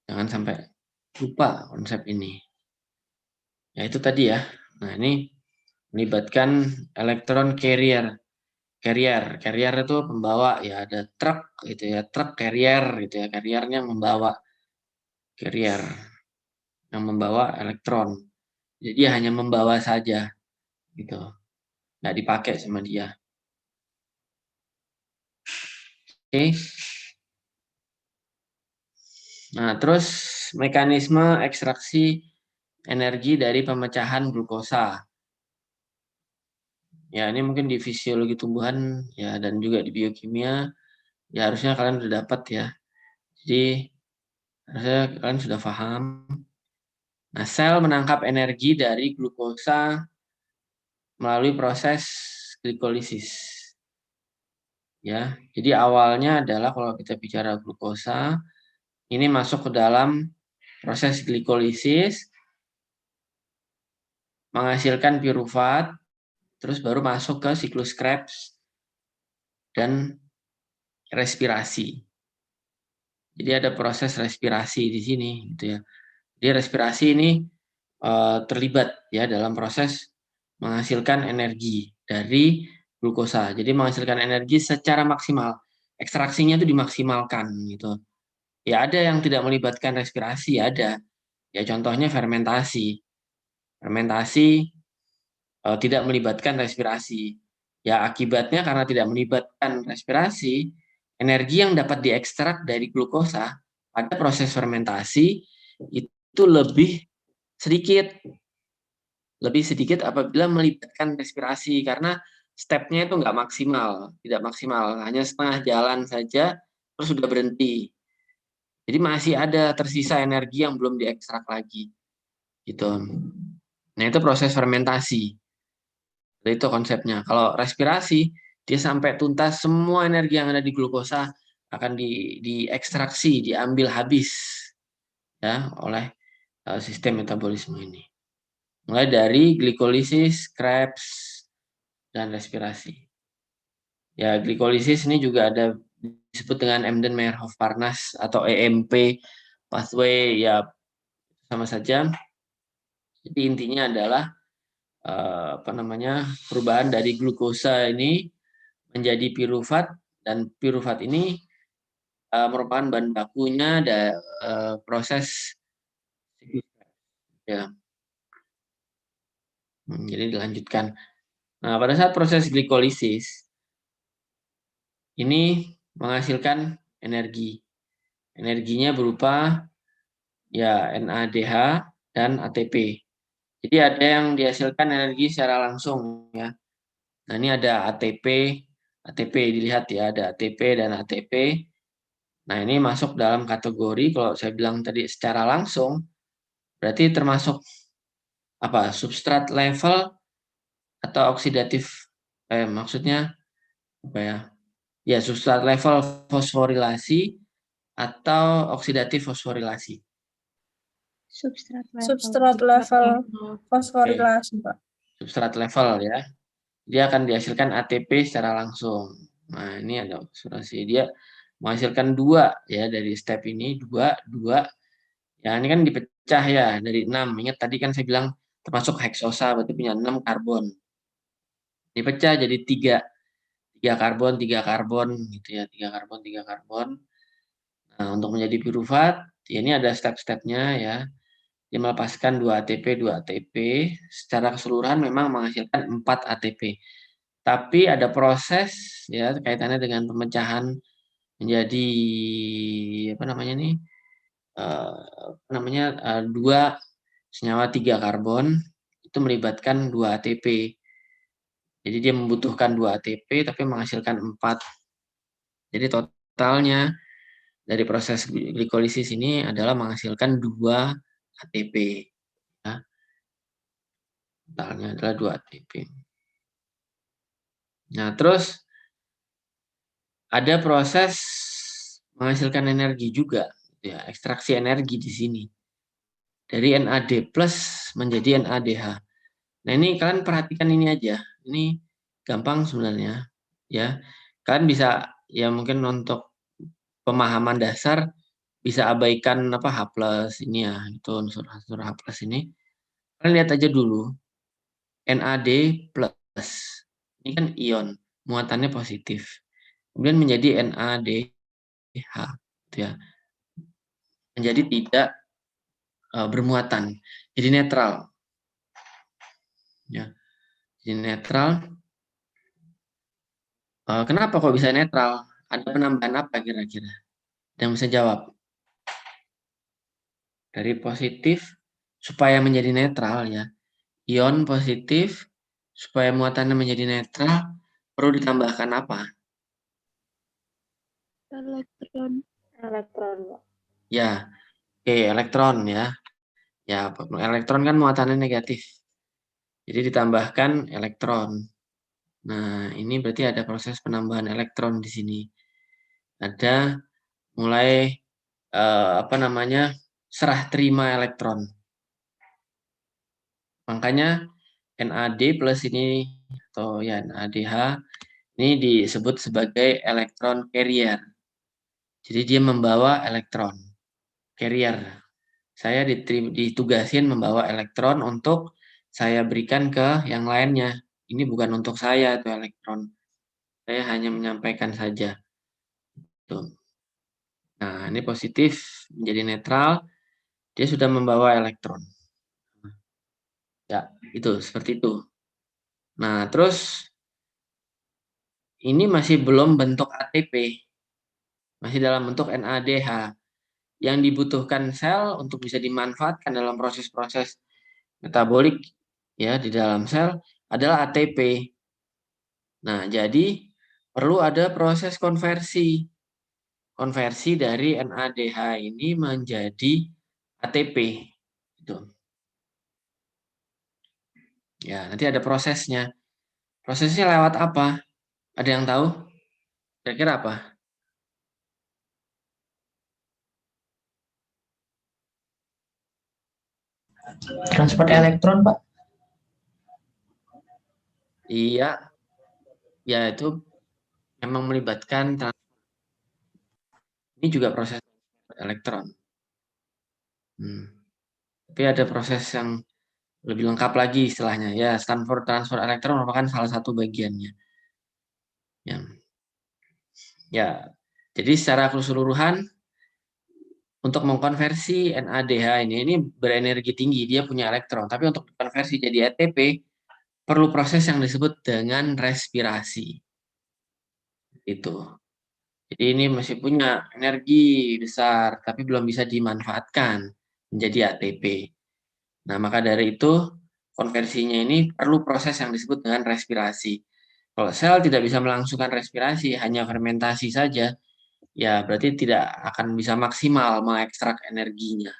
jangan sampai lupa konsep ini. Ya itu tadi ya. Nah, ini melibatkan elektron carrier. Carrier itu pembawa ya, ada truk gitu ya, truk carrier gitu ya, carriernya yang membawa carrier yang membawa elektron. Jadi dia hanya membawa saja gitu. Nggak dipakai sama dia. Oke. Nah, terus mekanisme ekstraksi energi dari pemecahan glukosa. Ya, ini mungkin di fisiologi tumbuhan ya dan juga di biokimia ya harusnya kalian sudah dapat ya. Jadi harusnya kalian sudah paham. Nah, sel menangkap energi dari glukosa melalui proses glikolisis. Ya, jadi awalnya adalah kalau kita bicara glukosa, ini masuk ke dalam proses glikolisis, menghasilkan pirufat, terus baru masuk ke siklus Krebs dan respirasi. Jadi ada proses respirasi di sini, gitu ya. Jadi respirasi ini terlibat ya dalam proses menghasilkan energi dari glukosa. Jadi menghasilkan energi secara maksimal. Ekstraksinya itu dimaksimalkan gitu. Ya ada yang tidak melibatkan respirasi, ada. Ya contohnya fermentasi. Fermentasi tidak melibatkan respirasi. Ya akibatnya karena tidak melibatkan respirasi, energi yang dapat diekstrak dari glukosa pada proses fermentasi itu sedikit lebih sedikit apabila melibatkan respirasi karena stepnya itu nggak maksimal, tidak maksimal, hanya setengah jalan saja terus sudah berhenti. Jadi masih ada tersisa energi yang belum diekstrak lagi, gitu. Nah itu proses fermentasi, itu konsepnya. Kalau respirasi dia sampai tuntas semua energi yang ada di glukosa akan diekstraksi, diambil habis ya oleh sistem metabolisme ini. Mulai dari glikolisis, Krebs, dan respirasi. Ya, glikolisis ini juga ada disebut dengan Embden-Meyerhof-Parnas atau EMP pathway, ya sama saja. Jadi intinya adalah perubahan dari glukosa ini menjadi pirufat, dan pirufat ini merupakan bahan bakunya proses ya. Jadi dilanjutkan. Nah, pada saat proses glikolisis ini menghasilkan energi. Energinya berupa ya NADH dan ATP. Jadi ada yang dihasilkan energi secara langsung ya. Nah, ini ada ATP dilihat ya, ada ATP dan ATP. Nah, ini masuk dalam kategori kalau saya bilang tadi secara langsung berarti termasuk apa? Substrat level atau oksidatif maksudnya apa ya? Ya, substrat level fosforilasi atau oksidatif fosforilasi. Substrat level fosforilasi, Pak. Substrat level ya. Dia akan dihasilkan ATP secara langsung. Nah, ini ada fosforilasi. Dia menghasilkan 2 ya dari step ini, 2. Ya, ini kan dipecah ya dari 6. Ingat tadi kan saya bilang termasuk heksosa berarti punya 6 karbon. Dipecah jadi 3 karbon, 3 karbon gitu ya, 3 karbon, 3 karbon. Nah, untuk menjadi pirufat, ya ini ada step-stepnya ya. Dia melepaskan 2 ATP, 2 ATP. Secara keseluruhan memang menghasilkan 4 ATP. Tapi ada proses ya kaitannya dengan pemecahan menjadi apa namanya nih? Dua senyawa 3 karbon itu melibatkan 2 ATP. Jadi dia membutuhkan 2 ATP tapi menghasilkan 4. Jadi totalnya dari proses glikolisis ini adalah menghasilkan 2 ATP. Ya. Totalnya adalah 2 ATP. Nah, terus ada proses menghasilkan energi juga, ya, ekstraksi energi di sini. Dari NAD+ menjadi NADH. Nah, ini kalian perhatikan ini aja. Ini gampang sebenarnya, ya. Kalian bisa, ya mungkin untuk pemahaman dasar bisa abaikan apa H+ ini ya, itu unsur H+ ini. Kalian lihat aja dulu. NAD+. Ini kan ion, muatannya positif. Kemudian menjadi NADH, gitu ya. Menjadi tidak bermuatan, jadi netral. Ya, jadi netral. Kenapa kok bisa netral? Ada penambahan apa kira-kira? Yang bisa jawab? Dari positif supaya menjadi netral ya. Ion positif supaya muatannya menjadi netral perlu ditambahkan apa? Elektron. Ya, oke, elektron ya. Ya, elektron kan muatannya negatif. Jadi ditambahkan elektron. Nah, ini berarti ada proses penambahan elektron di sini. Ada mulai serah terima elektron. Makanya NAD+ ini atau ya NADH ini disebut sebagai elektron carrier. Jadi dia membawa elektron carrier. Saya ditugasin membawa elektron untuk saya berikan ke yang lainnya. Ini bukan untuk saya itu elektron. Saya hanya menyampaikan saja. Tuh. Nah, ini positif menjadi netral. Dia sudah membawa elektron. Ya, itu seperti itu. Nah, terus ini masih belum bentuk ATP. Masih dalam bentuk NADH. Yang dibutuhkan sel untuk bisa dimanfaatkan dalam proses-proses metabolik ya di dalam sel adalah ATP. Nah, jadi perlu ada proses konversi. Konversi dari NADH ini menjadi ATP. Gitu. Ya, nanti ada prosesnya. Prosesnya lewat apa? Ada yang tahu? Kira-kira apa? Transport elektron, Pak. Iya. Ya, itu memang melibatkan ini juga proses elektron. Tapi ada proses yang lebih lengkap lagi istilahnya. Ya, Stanford transfer elektron merupakan salah satu bagiannya. Ya, jadi secara keseluruhan untuk mengkonversi NADH ini berenergi tinggi, dia punya elektron. Tapi untuk dikonversi jadi ATP perlu proses yang disebut dengan respirasi. Itu. Jadi ini masih punya energi besar, tapi belum bisa dimanfaatkan menjadi ATP. Nah, maka dari itu konversinya ini perlu proses yang disebut dengan respirasi. Kalau sel tidak bisa melangsungkan respirasi, hanya fermentasi saja, ya berarti tidak akan bisa maksimal mengekstrak energinya.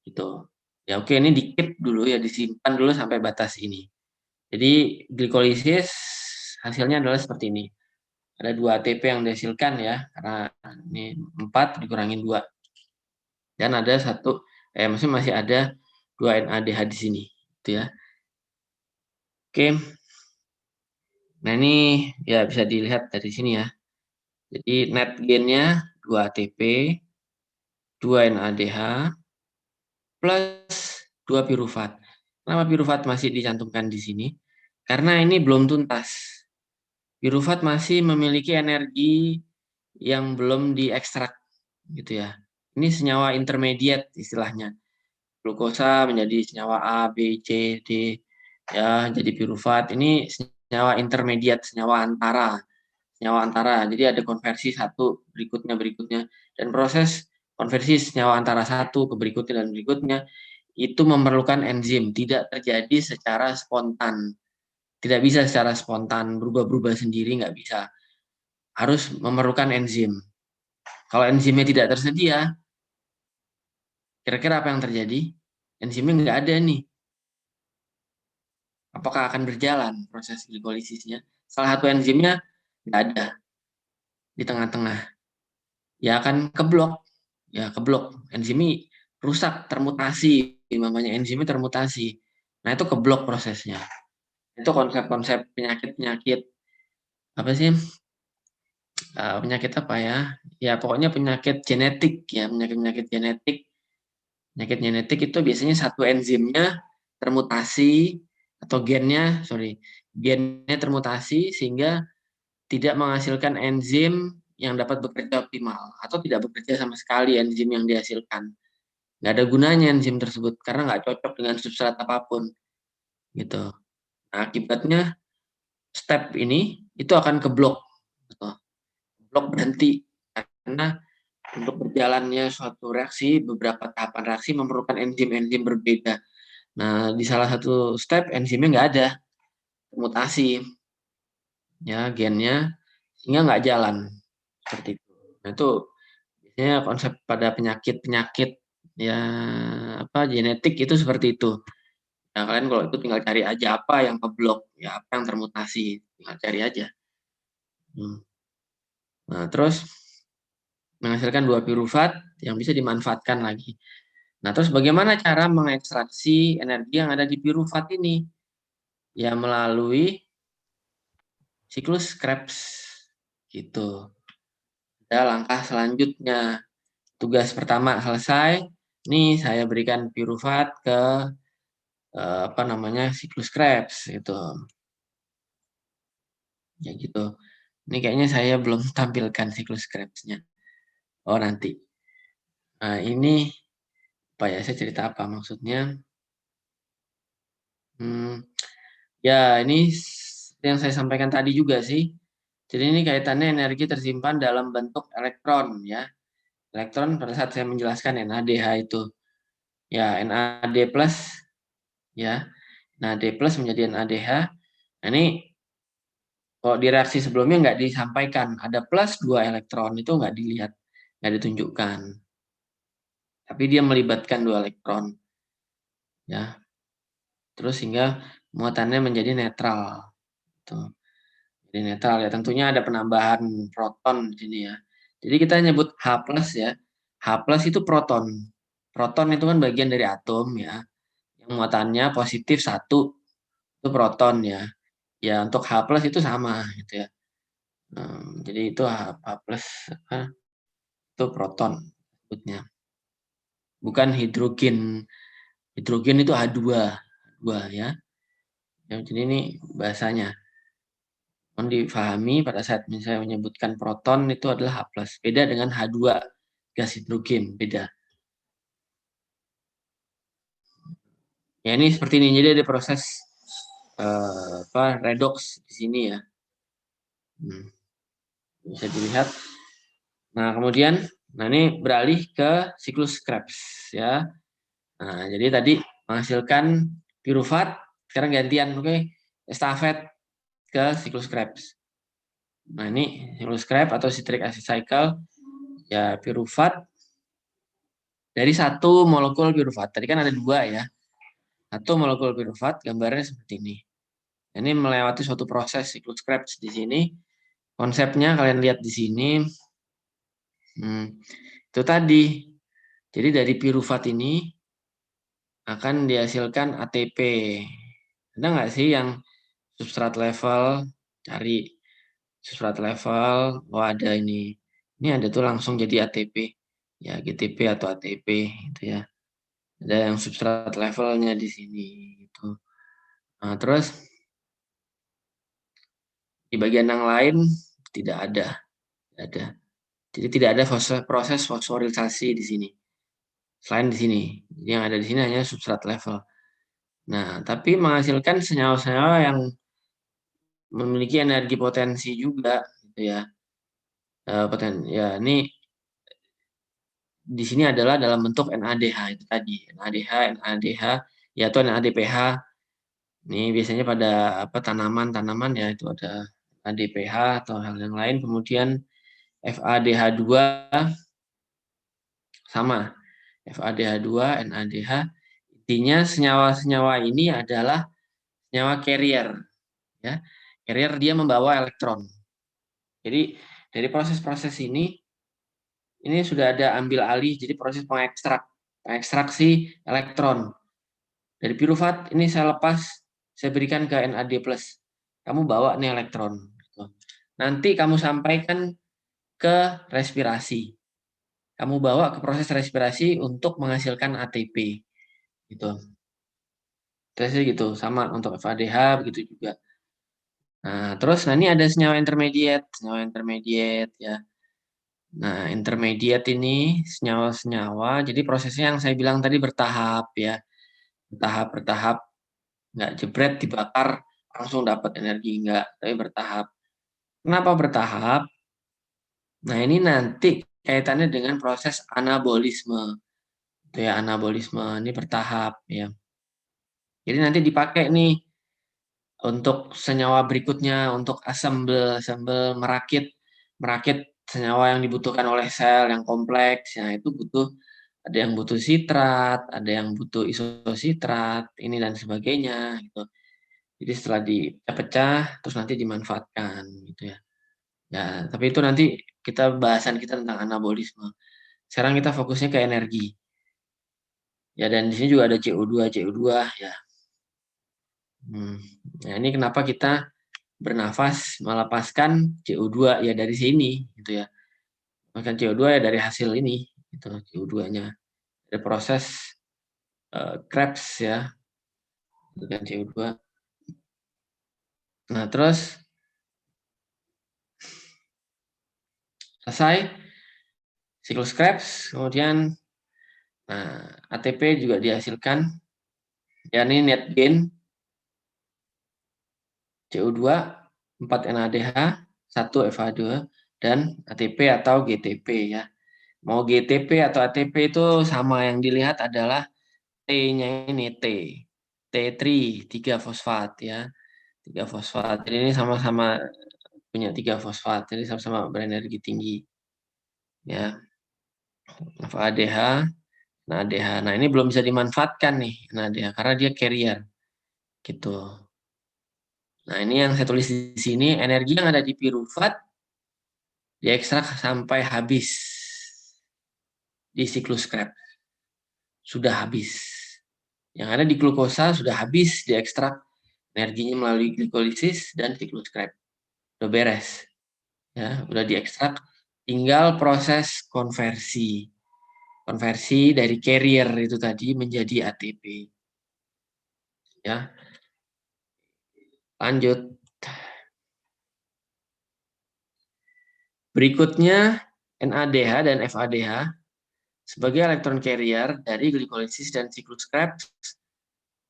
Gitu. Ya oke, ini di-keep dulu ya, disimpan dulu sampai batas ini. Jadi glikolisis hasilnya adalah seperti ini. Ada 2 ATP yang dihasilkan ya, karena ini 4 dikurangin 2. Dan ada maksudnya masih ada 2 NADH di sini, gitu ya. Oke. Nah, ini ya bisa dilihat dari sini ya. Jadi net gain-nya 2 ATP, 2 NADH, plus 2 pirufat. Kenapa pirufat masih dicantumkan di sini? Karena ini belum tuntas. Pirufat masih memiliki energi yang belum diekstrak, gitu ya. Ini senyawa intermediate istilahnya. Glukosa menjadi senyawa A, B, C, D, ya jadi pirufat. Ini senyawa intermediate, senyawa antara. Jadi ada konversi satu berikutnya dan proses konversi senyawa antara satu ke berikutnya dan berikutnya itu memerlukan enzim, tidak terjadi secara spontan, Tidak bisa secara spontan berubah-berubah sendiri, nggak bisa. Harus memerlukan enzim. Kalau enzimnya tidak tersedia, kira-kira apa yang terjadi? Enzimnya nggak ada nih. Apakah akan berjalan proses glikolisisnya? Salah satu enzimnya nggak ada di tengah-tengah. Ya akan keblok. Ya keblok. Enzimnya rusak, termutasi. Namanya enzimnya termutasi. Nah itu keblok prosesnya. Itu konsep-konsep penyakit-penyakit apa sih? Penyakit apa ya? Ya pokoknya penyakit genetik ya, penyakit-penyakit genetik. Penyakit genetik itu biasanya satu enzimnya termutasi atau gennya termutasi sehingga tidak menghasilkan enzim yang dapat bekerja optimal atau tidak bekerja sama sekali enzim yang dihasilkan. Nggak ada gunanya enzim tersebut karena nggak cocok dengan substrat apapun gitu. Nah, akibatnya step ini itu akan keblok, gitu. Blok berhenti karena untuk berjalannya suatu reaksi, beberapa tahapan reaksi memerlukan enzim-enzim berbeda. Nah, di salah satu step enzimnya nggak ada, mutasi, ya gennya, sehingga nggak jalan seperti itu. Nah, itu biasanya konsep pada penyakit-penyakit ya apa genetik itu seperti itu. Nah, kalian kalau itu tinggal cari aja apa yang keblok, ya apa yang termutasi, tinggal cari aja. Nah, terus menghasilkan dua pirufat yang bisa dimanfaatkan lagi. Nah, terus bagaimana cara mengekstraksi energi yang ada di pirufat ini? Ya melalui siklus Krebs gitu. Ada langkah selanjutnya. Tugas pertama selesai. Nih saya berikan pirufat ke apa namanya siklus Krebs gitu. Ya gitu. Ini kayaknya saya belum tampilkan siklus Krebsnya. Oh nanti. Nah ini apa ya? Saya cerita apa maksudnya? Ya ini yang saya sampaikan tadi juga sih. Jadi ini kaitannya energi tersimpan dalam bentuk elektron ya. Elektron pada saat saya menjelaskan NADH itu. Ya, NAD plus ya. NAD plus menjadi NADH. Nah, ini kalau di reaksi sebelumnya nggak disampaikan. Ada plus 2 elektron itu nggak dilihat, nggak ditunjukkan. Tapi dia melibatkan 2 elektron. Ya. Terus sehingga muatannya menjadi netral. Tuh. Jadi netral ya. Tentunya ada penambahan proton di sini ya. Jadi kita nyebut H plus ya. H plus itu proton. Proton itu kan bagian dari atom ya. Yang muatannya positif 1 itu proton ya. Ya untuk H plus itu sama gitu ya. Jadi itu H plus itu proton sebutnya. Bukan hidrogen. Hidrogen itu H2 ya. Jadi ini bahasanya. Mohon difahami pada saat misalnya menyebutkan proton itu adalah H+. Beda dengan H2 gas hidrogen, beda. Ya ini seperti ini. Jadi ada proses redox di sini ya. Bisa dilihat. Nah, kemudian ini beralih ke siklus Krebs ya. Nah, jadi tadi menghasilkan pirufat, sekarang gantian, oke. Estafet ke siklus Krebs. Nah, ini siklus Krebs atau citric acid cycle ya pirufat dari satu molekul pirufat. Tadi kan ada 2 ya. Satu molekul pirufat gambarnya seperti ini. Ini melewati suatu proses siklus Krebs di sini. Konsepnya kalian lihat di sini. Itu tadi. Jadi dari pirufat ini akan dihasilkan ATP. Ada nggak sih yang substrat level, cari substrat level, oh ada ini. Ini ada tuh langsung jadi ATP. Ya GTP atau ATP gitu ya. Ada yang substrat levelnya di sini gitu. Nah, terus di bagian yang lain tidak ada. Tidak ada. Jadi tidak ada proses fosforilisasi di sini. Selain di sini. Yang ada di sini hanya substrat level. Nah, tapi menghasilkan senyawa-senyawa yang memiliki energi potensi juga gitu ya. Ya ini di sini adalah dalam bentuk NADH itu tadi. NADH, ya atau NADPH Ini biasanya pada tanaman-tanaman ya, itu ada ADPH atau hal yang lain. Kemudian FADH2 sama. FADH2, NADH. Intinya senyawa-senyawa ini adalah senyawa carrier. Ya. Carrier dia membawa elektron. Jadi dari proses-proses ini sudah ada ambil alih, jadi proses pengekstraksi elektron. Dari pirufat ini saya lepas, saya berikan ke NAD+. Kamu bawa nih elektron. Nanti kamu sampaikan ke respirasi. Kamu bawa ke proses respirasi untuk menghasilkan ATP. Gitu. Terus gitu, sama untuk FADH begitu juga. Nah, terus ini ada senyawa intermediate ya. Nah, intermediate ini senyawa-senyawa, jadi prosesnya yang saya bilang tadi bertahap ya. Bertahap, nggak jebret dibakar langsung dapat energi, nggak, tapi bertahap. Kenapa bertahap? Nah, ini nanti kaitannya dengan proses anabolisme. Itu ya, anabolisme ini bertahap ya. Jadi nanti dipakai nih untuk senyawa berikutnya, untuk assemble merakit senyawa yang dibutuhkan oleh sel yang kompleks. Ya, itu ada yang butuh sitrat, ada yang butuh isositrat, ini dan sebagainya gitu. Jadi setelah dipecah terus nanti dimanfaatkan gitu ya. Ya, tapi itu nanti bahasan kita tentang anabolisme. Sekarang kita fokusnya ke energi. Ya, dan di sini juga ada CO2 ya. Nah, ini kenapa kita bernafas melepaskan CO2 ya dari sini gitu ya. Makan CO2 ya dari hasil ini itu CO2-nya. Ada proses Krebs ya. Dengan CO2. Nah, terus selesai siklus Krebs, kemudian ATP juga dihasilkan. Ya, ini net gain CO2, 4 NADH, 1 FH2, dan ATP atau GTP ya. Mau GTP atau ATP itu sama, yang dilihat adalah T-nya ini T3, 3 fosfat ya. 3 fosfat. Jadi ini sama-sama punya 3 fosfat. Jadi sama-sama berenergi tinggi. Ya. FADH, NADH. Nah, ini belum bisa dimanfaatkan nih NADH karena dia carrier. Gitu. Nah, ini yang saya tulis di sini, energi yang ada di pirufat diekstrak sampai habis di siklus Krebs. Sudah habis. Yang ada di glukosa sudah habis diekstrak energinya melalui glikolisis dan siklus Krebs. Udah beres. Ya, udah diekstrak, tinggal proses konversi. Konversi dari carrier itu tadi menjadi ATP. Ya. Lanjut. Berikutnya NADH dan FADH sebagai elektron carrier dari glikolisis dan siklus Krebs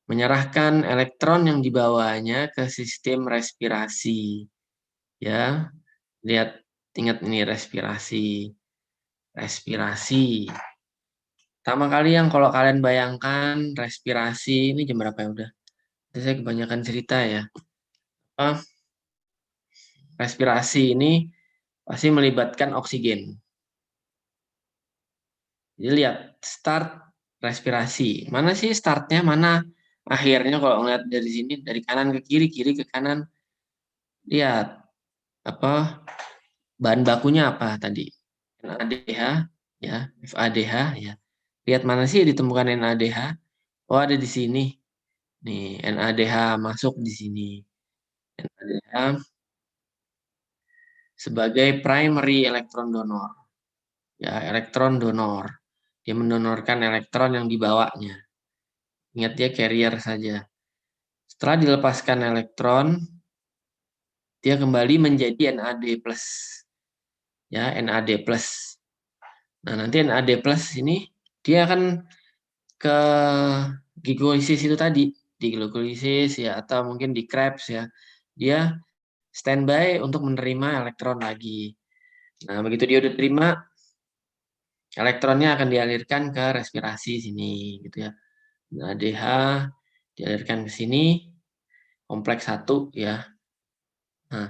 menyerahkan elektron yang dibawanya ke sistem respirasi. Ya, lihat, ingat ini respirasi. Respirasi. Pertama kali yang kalau kalian bayangkan respirasi, ini jam berapa ya udah? Saya kebanyakan cerita ya. Respirasi ini pasti melibatkan oksigen. Jadi lihat, start respirasi. Mana sih startnya, mana akhirnya kalau ngeliat dari sini, dari kanan ke kiri, kiri ke kanan. Lihat, bahan bakunya apa tadi? NADH, ya, FADH, ya. Lihat mana sih ditemukan NADH? Oh, ada di sini. Nih, NADH masuk di sini. NADH sebagai primary elektron donor. Ya, elektron donor. Dia mendonorkan elektron yang dibawanya. Ingat, dia carrier saja. Setelah dilepaskan elektron, dia kembali menjadi NAD+. Ya, NAD+. Nah, nanti NAD+ ini dia akan ke glikolisis itu tadi, di glikolisis ya, atau mungkin di Krebs ya. Dia standby untuk menerima elektron lagi. Nah, begitu dia udah terima, elektronnya akan dialirkan ke respirasi sini gitu ya. NADH dialirkan ke sini. kompleks 1 ya. Nah,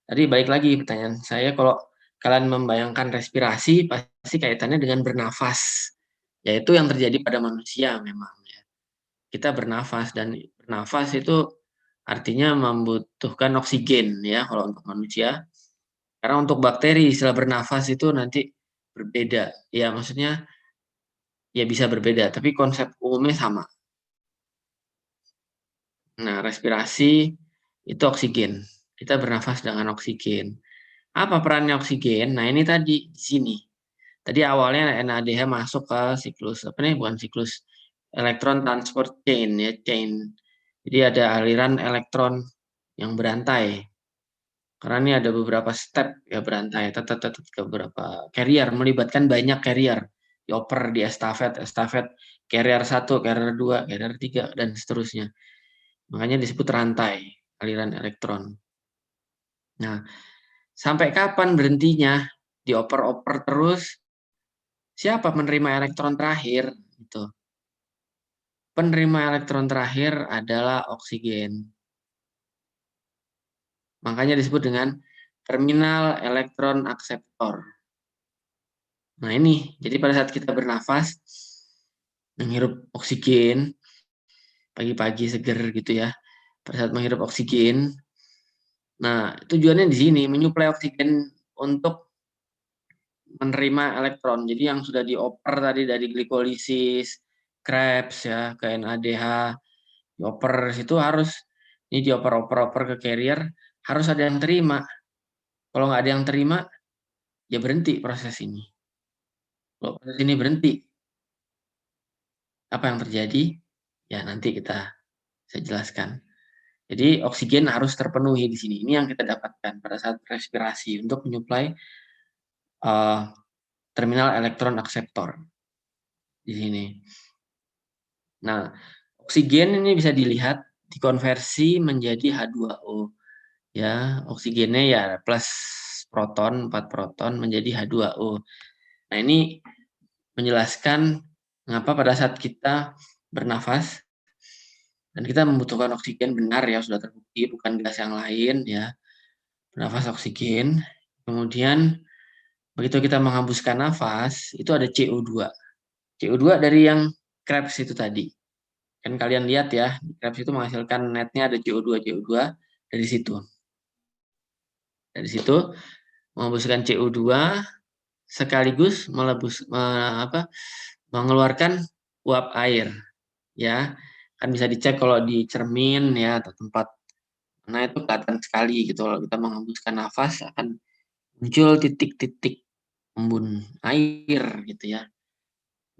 tadi balik lagi pertanyaan saya, kalau kalian membayangkan respirasi pasti kaitannya dengan bernafas, yaitu yang terjadi pada manusia memang ya. Kita bernafas, dan bernafas itu artinya membutuhkan oksigen ya kalau untuk manusia. Karena untuk bakteri istilah bernafas itu nanti berbeda. Ya maksudnya ya bisa berbeda, tapi konsep umumnya sama. Nah, respirasi itu oksigen. Kita bernafas dengan oksigen. Apa perannya oksigen? Nah, ini tadi di sini. Tadi awalnya NADH masuk ke siklus apa nih? Bukan siklus, elektron transport chain ya, chain. Jadi ada aliran elektron yang berantai. Karena ini ada beberapa step ya berantai, ke beberapa carrier, melibatkan banyak carrier. Dioper di estafet, carrier 1, carrier 2, carrier 3 dan seterusnya. Makanya disebut rantai aliran elektron. Nah, sampai kapan berhentinya? Dioper-oper terus. Siapa penerima elektron terakhir? Gitu. Penerima elektron terakhir adalah oksigen. Makanya disebut dengan terminal elektron akseptor. Nah ini, jadi pada saat kita bernafas, menghirup oksigen, pagi-pagi seger gitu ya, pada saat menghirup oksigen, nah tujuannya di sini, menyuplai oksigen untuk menerima elektron. Jadi yang sudah dioper tadi dari glikolisis, Krebs ya, ke NADH, dioper situ harus, ini dioper-oper ke carrier, harus ada yang terima. Kalau nggak ada yang terima, ya berhenti proses ini. Kalau proses ini berhenti, apa yang terjadi? Ya nanti saya jelaskan. Jadi oksigen harus terpenuhi di sini. Ini yang kita dapatkan pada saat respirasi untuk menyuplai terminal elektron akseptor di sini. Nah, oksigen ini bisa dilihat dikonversi menjadi H2O. Ya, oksigennya ya plus proton, 4 proton menjadi H2O. Nah, ini menjelaskan mengapa pada saat kita bernafas dan kita membutuhkan oksigen, benar ya, sudah terbukti, bukan gas yang lain ya. Bernafas oksigen, kemudian begitu kita menghembuskan nafas, itu ada CO2. CO2 dari yang Krebs itu tadi. Kan kalian lihat ya, Krebs itu menghasilkan netnya ada CO2 dari situ. Dari situ menghembuskan CO2 sekaligus mengeluarkan uap air ya. Kan bisa dicek kalau di cermin ya atau tempat mana itu kelihatan sekali gitu, kalau kita menghembuskan nafas akan muncul titik-titik embun air gitu ya.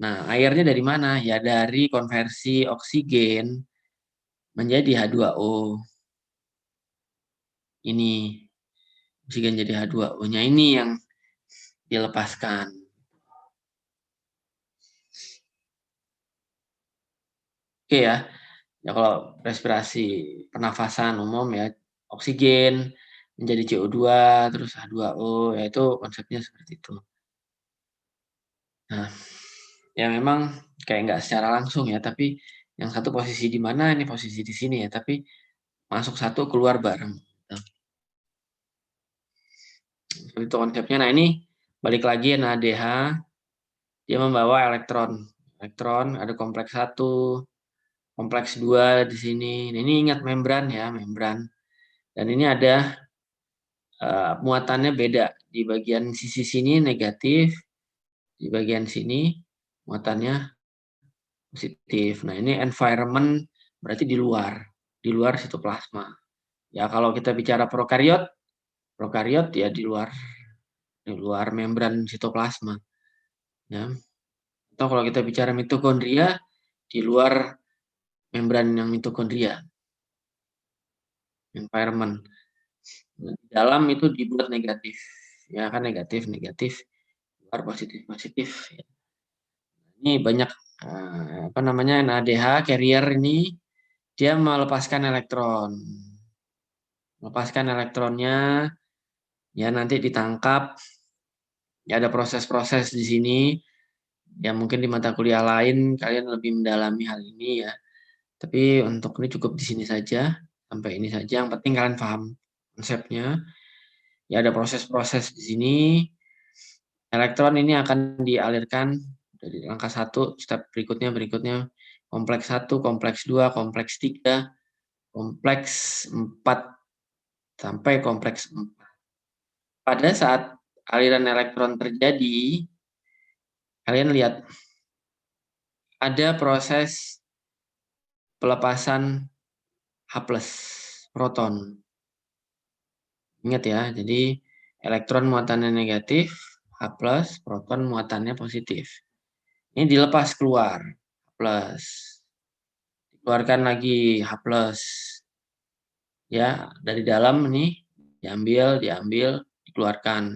Nah, airnya dari mana? Ya dari konversi oksigen menjadi H2O. Ini oksigen jadi H2O-nya ini yang dilepaskan. Oke ya. Ya kalau respirasi pernafasan umum ya, oksigen menjadi CO2 terus H2O, ya itu konsepnya seperti itu. Nah, ya memang kayak nggak secara langsung ya, tapi yang satu posisi di mana, ini posisi di sini ya, tapi masuk satu keluar bareng. Seperti itu konsepnya. Nah ini balik lagi NADH, dia membawa elektron. Elektron ada kompleks 1, kompleks 2 di sini. Nah, ini ingat membran ya, membran. Dan ini ada muatannya beda. Di bagian sisi sini negatif, di bagian sini muatannya positif. Nah, ini environment berarti di luar sitoplasma. Ya, kalau kita bicara prokariot ya di luar membran sitoplasma. Ya. Atau kalau kita bicara mitokondria, di luar membran yang mitokondria. Environment. Nah, di dalam itu dibuat negatif. Ya kan negatif, luar positif. Ya. Ini banyak NADH carrier ini dia melepaskan elektron. Melepaskan elektronnya, ya nanti ditangkap. Ya ada proses-proses di sini. Ya mungkin di mata kuliah lain kalian lebih mendalami hal ini ya. Tapi untuk ini cukup di sini saja. Sampai ini saja, yang penting kalian paham konsepnya. Ya, ada proses-proses di sini. Elektron ini akan dialirkan dari langkah 1, step berikutnya, kompleks 1, kompleks 2, kompleks 3, kompleks 4, sampai kompleks 4. Pada saat aliran elektron terjadi, kalian lihat, ada proses pelepasan H+, proton. Ingat ya, jadi elektron muatannya negatif, H+, proton muatannya positif. Ini dilepas keluar, H+. Dikeluarkan lagi H+. Ya, dari dalam nih, diambil, dikeluarkan.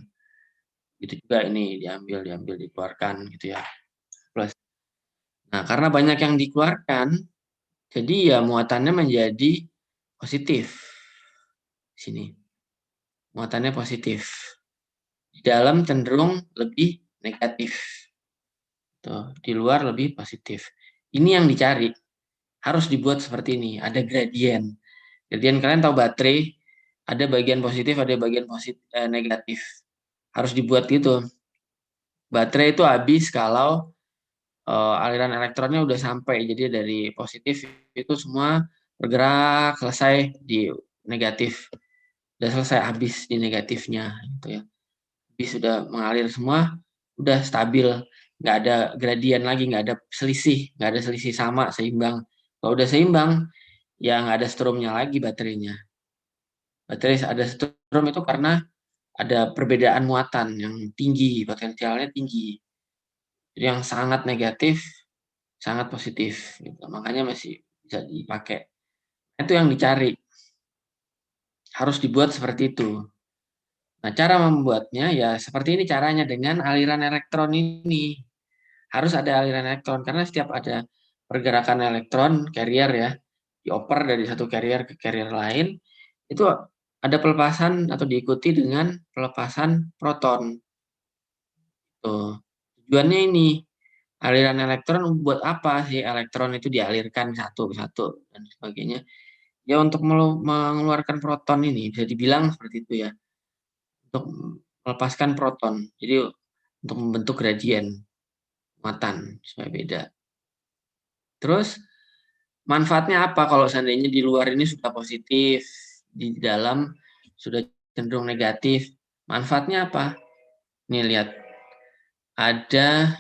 Itu juga ini, diambil, dikeluarkan gitu ya. Plus. Nah, karena banyak yang dikeluarkan, jadi ya muatannya menjadi positif. Di sini. Muatannya positif. Di dalam cenderung lebih negatif. Tuh, di luar lebih positif. Ini yang dicari. Harus dibuat seperti ini, ada gradien. Gradien, kalian tahu baterai, ada bagian positif, ada bagian negatif. Harus dibuat gitu. Baterai itu habis kalau aliran elektronnya udah sampai. Jadi dari positif itu semua bergerak, selesai di negatif. Udah selesai, habis di negatifnya gitu ya. Habis sudah mengalir semua, udah stabil, nggak ada gradien lagi, nggak ada selisih sama, seimbang. Kalau udah seimbang, ya nggak ada stromnya lagi baterainya. Baterai ada strom itu karena ada perbedaan muatan yang tinggi, potensialnya tinggi. Jadi yang sangat negatif, sangat positif. Gitu. Makanya masih bisa dipakai. Itu yang dicari. Harus dibuat seperti itu. Nah, cara membuatnya ya seperti ini caranya dengan aliran elektron ini. Harus ada aliran elektron karena setiap ada pergerakan elektron, carrier ya, dioper dari satu carrier ke carrier lain, itu ada pelepasan atau diikuti dengan pelepasan proton. Tuh. Tujuannya ini, aliran elektron buat apa sih elektron itu dialirkan satu ke satu dan sebagainya. Ya untuk mengeluarkan proton ini, bisa dibilang seperti itu ya. Untuk melepaskan proton. Jadi untuk membentuk gradien muatan supaya beda. Terus manfaatnya apa kalau seandainya di luar ini sudah positif, di dalam sudah cenderung negatif. Manfaatnya apa? Nih lihat. Ada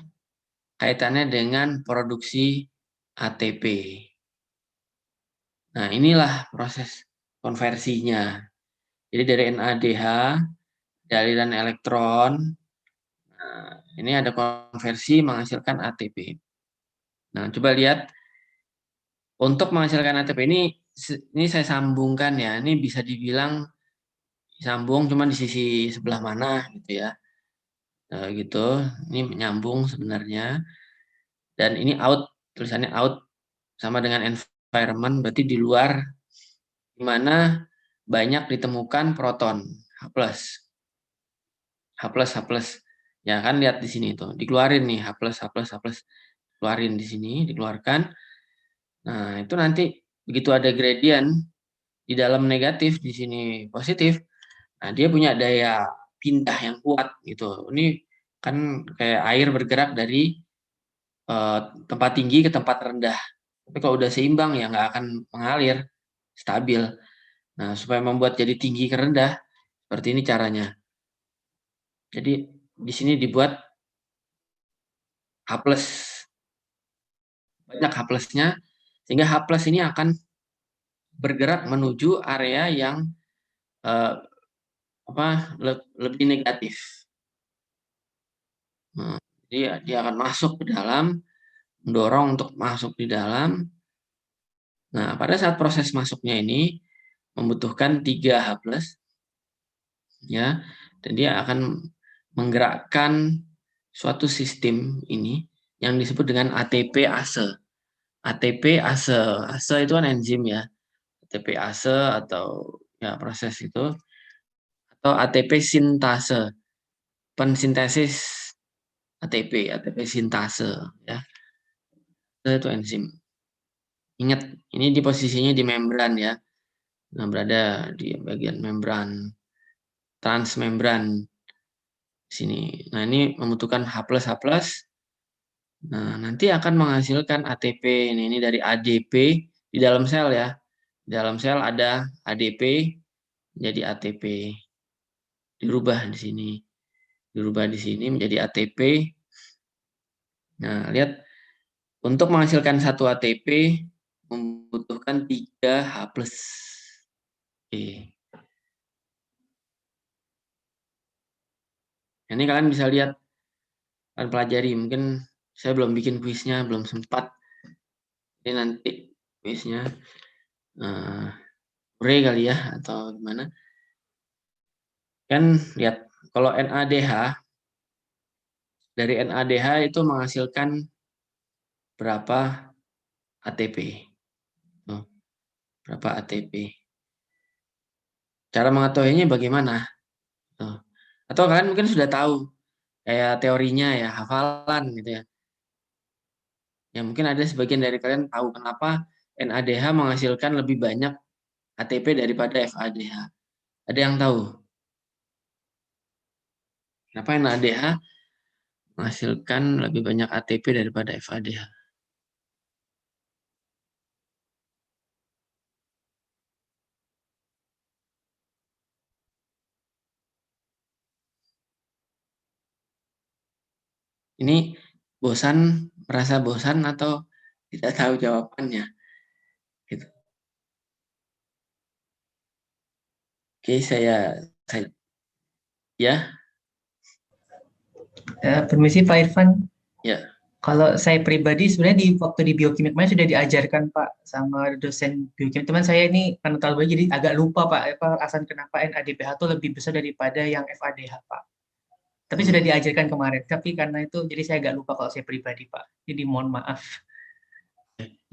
kaitannya dengan produksi ATP. Nah, inilah proses konversinya. Jadi dari NADH, dari aliran elektron, nah, ini ada konversi menghasilkan ATP. Nah, coba lihat, untuk menghasilkan ATP ini saya sambungkan ya, ini bisa dibilang sambung cuma di sisi sebelah mana gitu ya. Nah, gitu, ini nyambung sebenarnya. Dan ini out, tulisannya out sama dengan environment, berarti di luar, di mana banyak ditemukan proton H+. Ya kan lihat di sini tuh, dikeluarin nih H+, keluarin di sini, dikeluarkan. Nah, itu nanti begitu ada gradien di dalam negatif, di sini positif. Nah, dia punya daya pindah yang kuat gitu. Ini kan kayak air bergerak dari tempat tinggi ke tempat rendah. Tapi kalau udah seimbang ya nggak akan mengalir, stabil. Nah, supaya membuat jadi tinggi ke rendah, seperti ini caranya. Jadi di sini dibuat H+. Banyak H+-nya, sehingga H+ ini akan bergerak menuju area yang lebih negatif. Nah, jadi dia akan masuk ke dalam, mendorong untuk masuk di dalam. Nah, pada saat proses masuknya ini membutuhkan 3 H+, ya, dan dia akan menggerakkan suatu sistem ini yang disebut dengan ATP-ASE. ATP-ASE itu kan enzim ya. ATP-ASE atau ya proses itu, atau ATP sintase, pensintesis ATP sintase ya. Itu enzim. Ingat, ini di posisinya di membran ya. Nah, berada di bagian membran, transmembran sini. Nah, ini membutuhkan H+. Nah, nanti akan menghasilkan ATP. Ini dari ADP di dalam sel ya. Di dalam sel ada ADP jadi ATP. Dirubah di sini. Dirubah di sini menjadi ATP. Nah, lihat untuk menghasilkan satu ATP membutuhkan 3H+. Oke. Ini kalian bisa lihat, kalian pelajari. Mungkin saya belum bikin kuisnya, belum sempat. Ini nanti kuisnya Ure kali ya, atau gimana. Kan lihat, kalau NADH, dari NADH itu menghasilkan berapa ATP. Berapa ATP. Cara mengetahuinya bagaimana? Atau kalian mungkin sudah tahu, kayak teorinya ya, hafalan gitu ya. Ya mungkin ada sebagian dari kalian tahu kenapa NADH menghasilkan lebih banyak ATP daripada FADH. Ada yang tahu? Kenapa NADH menghasilkan lebih banyak ATP daripada FADH? Ini bosan, merasa bosan atau tidak tahu jawabannya? Gitu. Oke, saya ya. Permisi Pak Irfan. Ya. Kalau saya pribadi sebenarnya waktu di biokimia kemarin sudah diajarkan Pak sama dosen biokimia. Teman saya ini karena terlalu banyak jadi agak lupa Pak alasan kenapa NADPH itu lebih besar daripada yang FADH Pak. Tapi sudah diajarkan kemarin. Tapi karena itu jadi saya agak lupa kalau saya pribadi Pak. Jadi mohon maaf.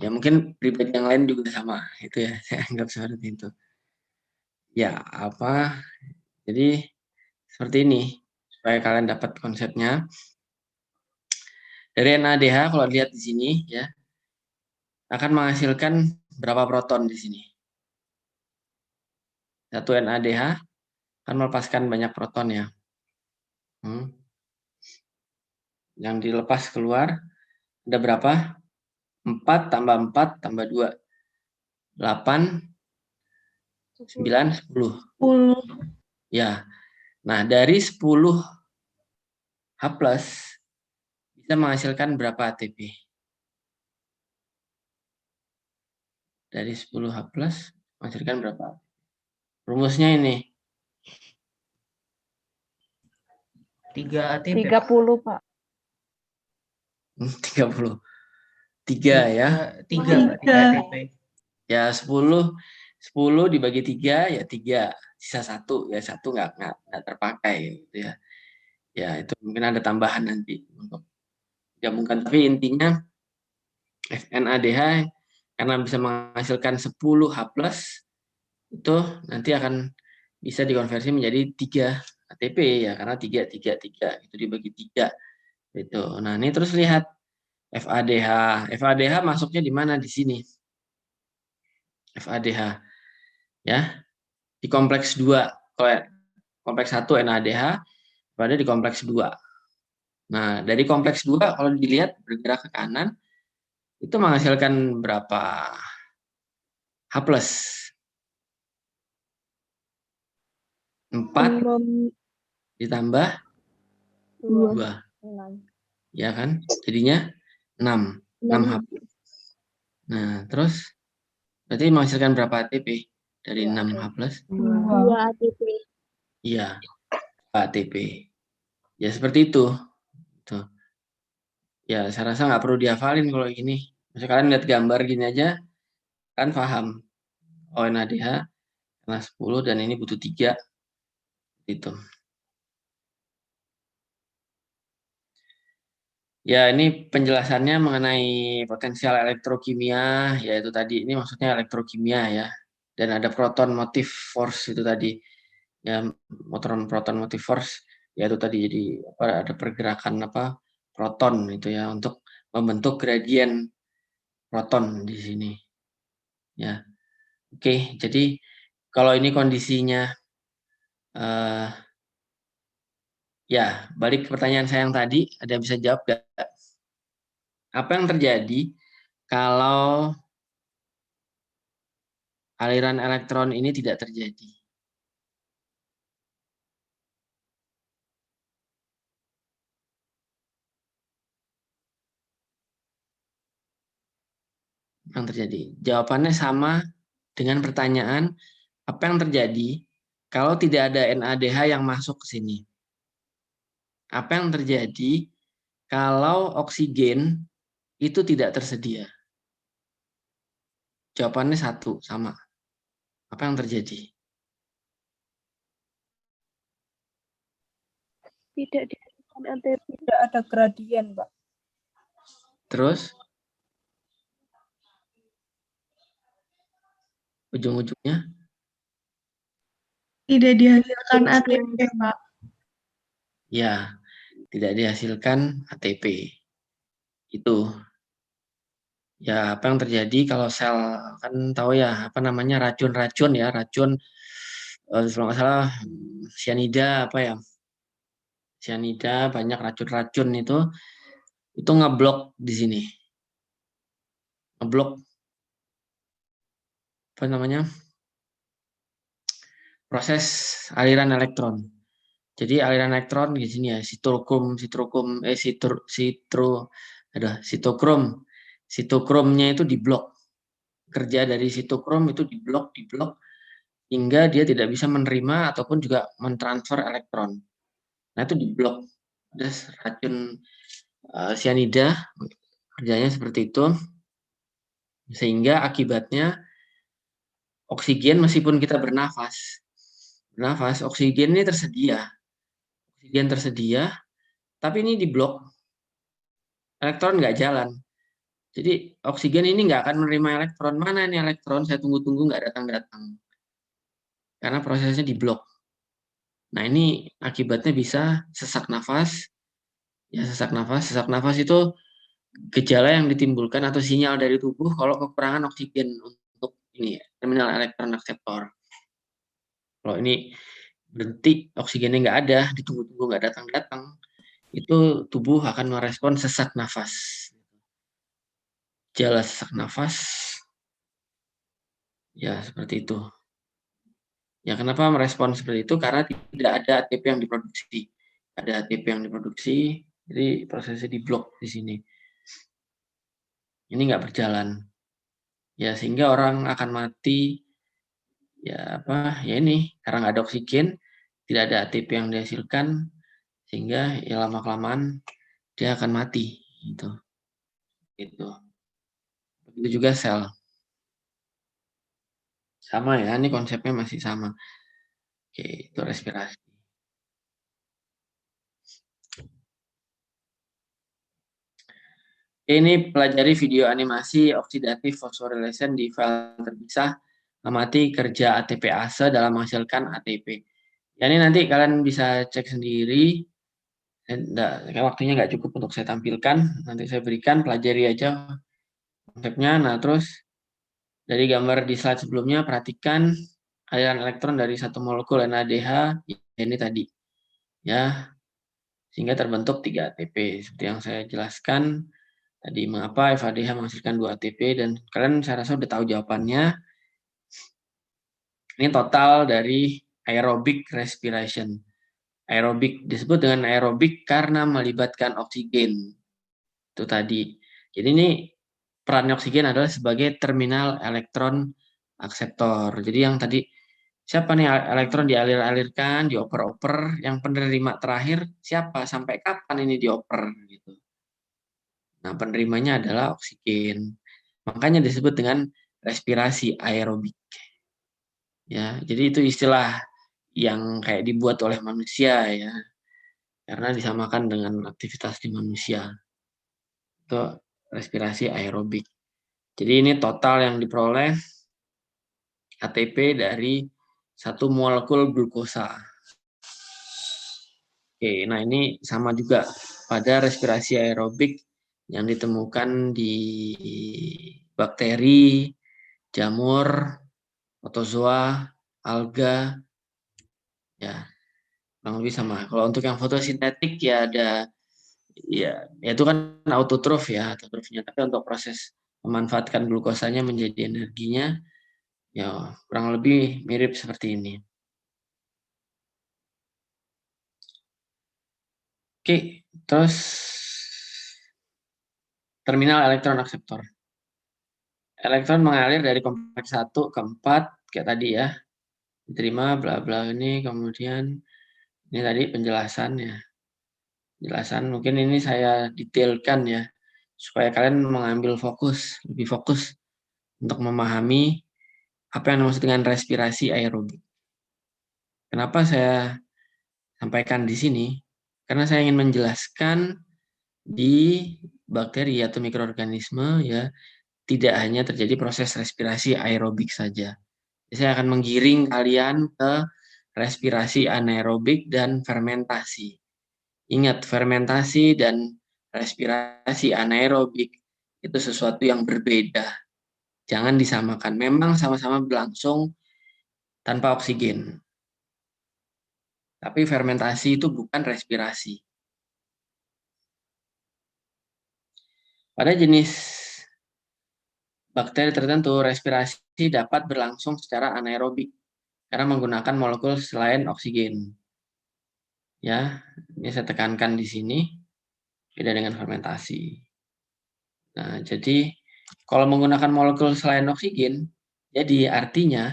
Ya mungkin pribadi yang lain juga sama. Itu ya, saya anggap seperti itu. Ya, apa? Jadi seperti ini supaya kalian dapat konsepnya. Dari NADH kalau lihat di sini ya akan menghasilkan berapa proton di sini. Satu NADH akan melepaskan banyak proton ya. Yang dilepas keluar ada berapa? 4 tambah 4 tambah 2. 8, 9, 10. 10. Ya. Nah, dari 10 H+ bisa menghasilkan berapa ATP? Dari 10 H+ menghasilkan berapa? Rumusnya ini. 3 ATP. 30, Pak. 30. 3 ya. 3 ATP. Ya 10 dibagi 3 ya 3, sisa 1 ya 1 nggak terpakai gitu ya. Ya itu mungkin ada tambahan nanti untuk gabungkan, tapi intinya NADH karena bisa menghasilkan 10 H+ itu nanti akan bisa dikonversi menjadi 3 ATP ya, karena 3 itu dibagi 3 itu. Nah, ini terus lihat FADH. FADH masuknya di mana di sini? FADH ya. Di kompleks 2. Kalau kompleks 1 NADH berada di kompleks 2. Nah, dari kompleks 2 kalau dilihat bergerak ke kanan itu menghasilkan berapa H+? 4 ditambah 2. Ya kan? Jadinya 6 H+. Nah, terus berarti menghasilkan berapa ATP dari 6 H+? 2 ATP. Iya, ATP. Ya seperti itu. Tuh. Ya, saya rasa nggak perlu dihafalin kalau gini. Misalnya kalian lihat gambar gini aja, kan paham. Oh, NADH karena 10 dan ini butuh 3. Gitu. Ya, ini penjelasannya mengenai potensial elektrokimia, yaitu tadi ini maksudnya elektrokimia ya. Dan ada proton motif force itu tadi. Ya, proton motif force yaitu tadi jadi ada pergerakan proton itu ya untuk membentuk gradien proton di sini. Ya. Oke, jadi kalau ini kondisinya, ya balik ke pertanyaan saya yang tadi, ada yang bisa jawab nggak? Apa yang terjadi kalau aliran elektron ini tidak terjadi? Yang terjadi? Jawabannya sama dengan pertanyaan, apa yang terjadi kalau tidak ada NADH yang masuk ke sini? Apa yang terjadi kalau oksigen itu tidak tersedia? Jawabannya satu, sama. Apa yang terjadi? Tidak dihasilkan ATP. Tidak ada gradien, Pak. Terus ujung-ujungnya Tidak dihasilkan ATP, Pak. ya tidak dihasilkan ATP. Itu ya apa yang terjadi kalau sel, kan tahu ya apa namanya, racun-racun ya, racun kalau nggak salah sianida apa ya, sianida, banyak racun-racun itu ngeblok di sini, ngeblok apa namanya, proses aliran elektron. Jadi aliran elektron di sini ya, sitokromnya itu diblok. Kerja dari sitokrom itu diblok hingga dia tidak bisa menerima ataupun juga mentransfer elektron. Nah, itu diblok. Ada racun sianida kerjanya seperti itu. Sehingga akibatnya oksigen, meskipun kita bernafas, oksigen ini tersedia, tapi ini diblok, elektron nggak jalan. Jadi oksigen ini nggak akan menerima elektron. Mana ini elektron? Saya tunggu-tunggu nggak datang-datang. Karena prosesnya diblok. Nah, ini akibatnya bisa sesak nafas. Ya, sesak nafas itu gejala yang ditimbulkan atau sinyal dari tubuh kalau kekurangan oksigen untuk ini ya, terminal elektron akseptor. Kalau ini berhenti, oksigennya nggak ada, ditunggu-tunggu nggak datang-datang, itu tubuh akan merespon sesak nafas. Gejala sesak nafas, ya seperti itu. Ya, kenapa merespon seperti itu? Karena tidak ada ATP yang diproduksi. Ada ATP yang diproduksi, jadi prosesnya diblok di sini. Ini nggak berjalan. Ya, sehingga orang akan mati. Ya apa? Ya ini, karena nggak ada oksigen, tidak ada ATP yang dihasilkan, sehingga ya lama-kelamaan dia akan mati. Gitu. Begitu juga sel. Sama ya, ini konsepnya masih sama. Oke, itu respirasi. Ini pelajari video animasi oksidatif phosphorylation di file terpisah, amati kerja ATPase dalam menghasilkan ATP. Ya, ini nanti kalian bisa cek sendiri. Waktunya nggak cukup untuk saya tampilkan. Nanti saya berikan, pelajari aja konsepnya. Nah, terus dari gambar di slide sebelumnya, perhatikan aliran elektron dari satu molekul NADH, ini tadi. Ya, sehingga terbentuk 3 ATP. Seperti yang saya jelaskan tadi, mengapa FADH menghasilkan 2 ATP, dan kalian saya rasa udah tahu jawabannya. Ini total dari aerobic respiration. Aerobik disebut dengan aerobik karena melibatkan oksigen. Itu tadi. Jadi ini peran oksigen adalah sebagai terminal elektron akseptor. Jadi yang tadi, siapa nih elektron dialir-alirkan, dioper-oper, yang penerima terakhir siapa? Sampai kapan ini dioper gitu. Nah, penerimanya adalah oksigen. Makanya disebut dengan respirasi aerobik. Ya, jadi itu istilah yang kayak dibuat oleh manusia ya, karena disamakan dengan aktivitas di manusia. Itu respirasi aerobik. Jadi ini total yang diperoleh ATP dari satu molekul glukosa. Oke, nah ini sama juga pada respirasi aerobik yang ditemukan di bakteri, jamur, protozoa, alga, ya kurang lebih sama. Kalau untuk yang fotosintetik ya ada, ya itu kan autotrof ya, autotrofnya. Tapi untuk proses memanfaatkan glukosanya menjadi energinya, ya kurang lebih mirip seperti ini. Oke, terus terminal elektron akseptor. Elektron mengalir dari kompleks 1 ke 4, kayak tadi ya. Diterima, bla bla ini, kemudian ini tadi penjelasannya. Penjelasan mungkin ini saya detailkan ya, supaya kalian mengambil lebih fokus untuk memahami apa yang dimaksud dengan respirasi aerobik. Kenapa saya sampaikan di sini? Karena saya ingin menjelaskan di bakteri atau mikroorganisme ya, tidak hanya terjadi proses respirasi aerobik saja. Saya akan menggiring kalian ke respirasi anaerobik dan fermentasi. Ingat, fermentasi dan respirasi anaerobik itu sesuatu yang berbeda. Jangan disamakan. Memang sama-sama berlangsung tanpa oksigen. Tapi fermentasi itu bukan respirasi. Pada jenis bakteri tertentu, respirasi dapat berlangsung secara anaerobik karena menggunakan molekul selain oksigen. Ya, ini saya tekankan di sini, beda dengan fermentasi. Nah, jadi kalau menggunakan molekul selain oksigen, jadi artinya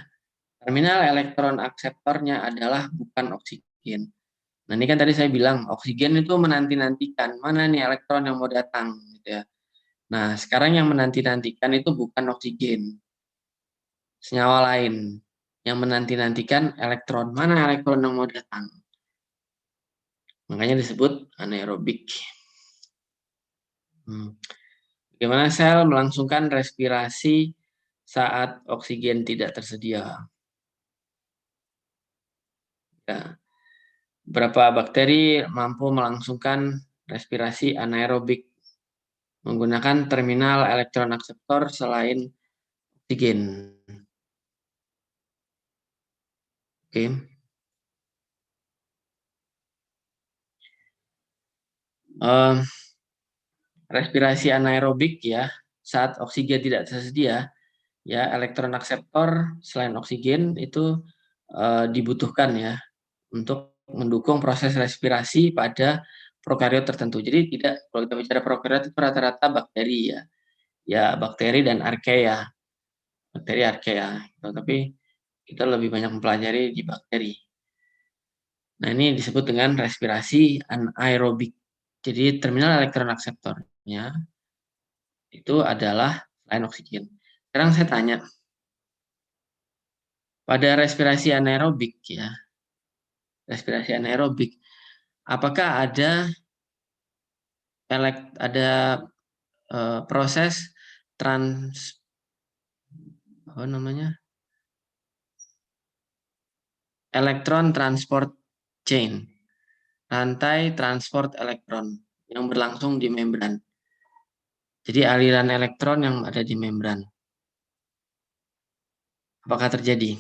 terminal elektron akseptornya adalah bukan oksigen. Nah, ini kan tadi saya bilang oksigen itu menanti-nantikan mana nih elektron yang mau datang, gitu ya. Nah, sekarang yang menanti-nantikan itu bukan oksigen, senyawa lain yang menanti-nantikan elektron, mana elektron yang mau datang. Makanya disebut anaerobik. Bagaimana sel melangsungkan respirasi saat oksigen tidak tersedia? Ya. Berapa bakteri mampu melangsungkan respirasi anaerobik menggunakan terminal elektron akseptor selain oksigen? Oke. Respirasi anaerobik ya, saat oksigen tidak tersedia, ya elektron akseptor selain oksigen itu dibutuhkan ya untuk mendukung proses respirasi pada prokariot tertentu. Jadi tidak, kalau kita bicara prokariot itu rata-rata bakteri ya, ya bakteri dan archaea, bakteri archaea. Tapi kita lebih banyak mempelajari di bakteri. Nah, ini disebut dengan respirasi anaerobik. Jadi terminal elektron akseptornya itu adalah selain oksigen. Sekarang saya tanya, pada respirasi anaerobik ya, respirasi anaerobik, apakah ada proses elektron transport chain, rantai transport elektron yang berlangsung di membran. Jadi aliran elektron yang ada di membran. Apakah terjadi?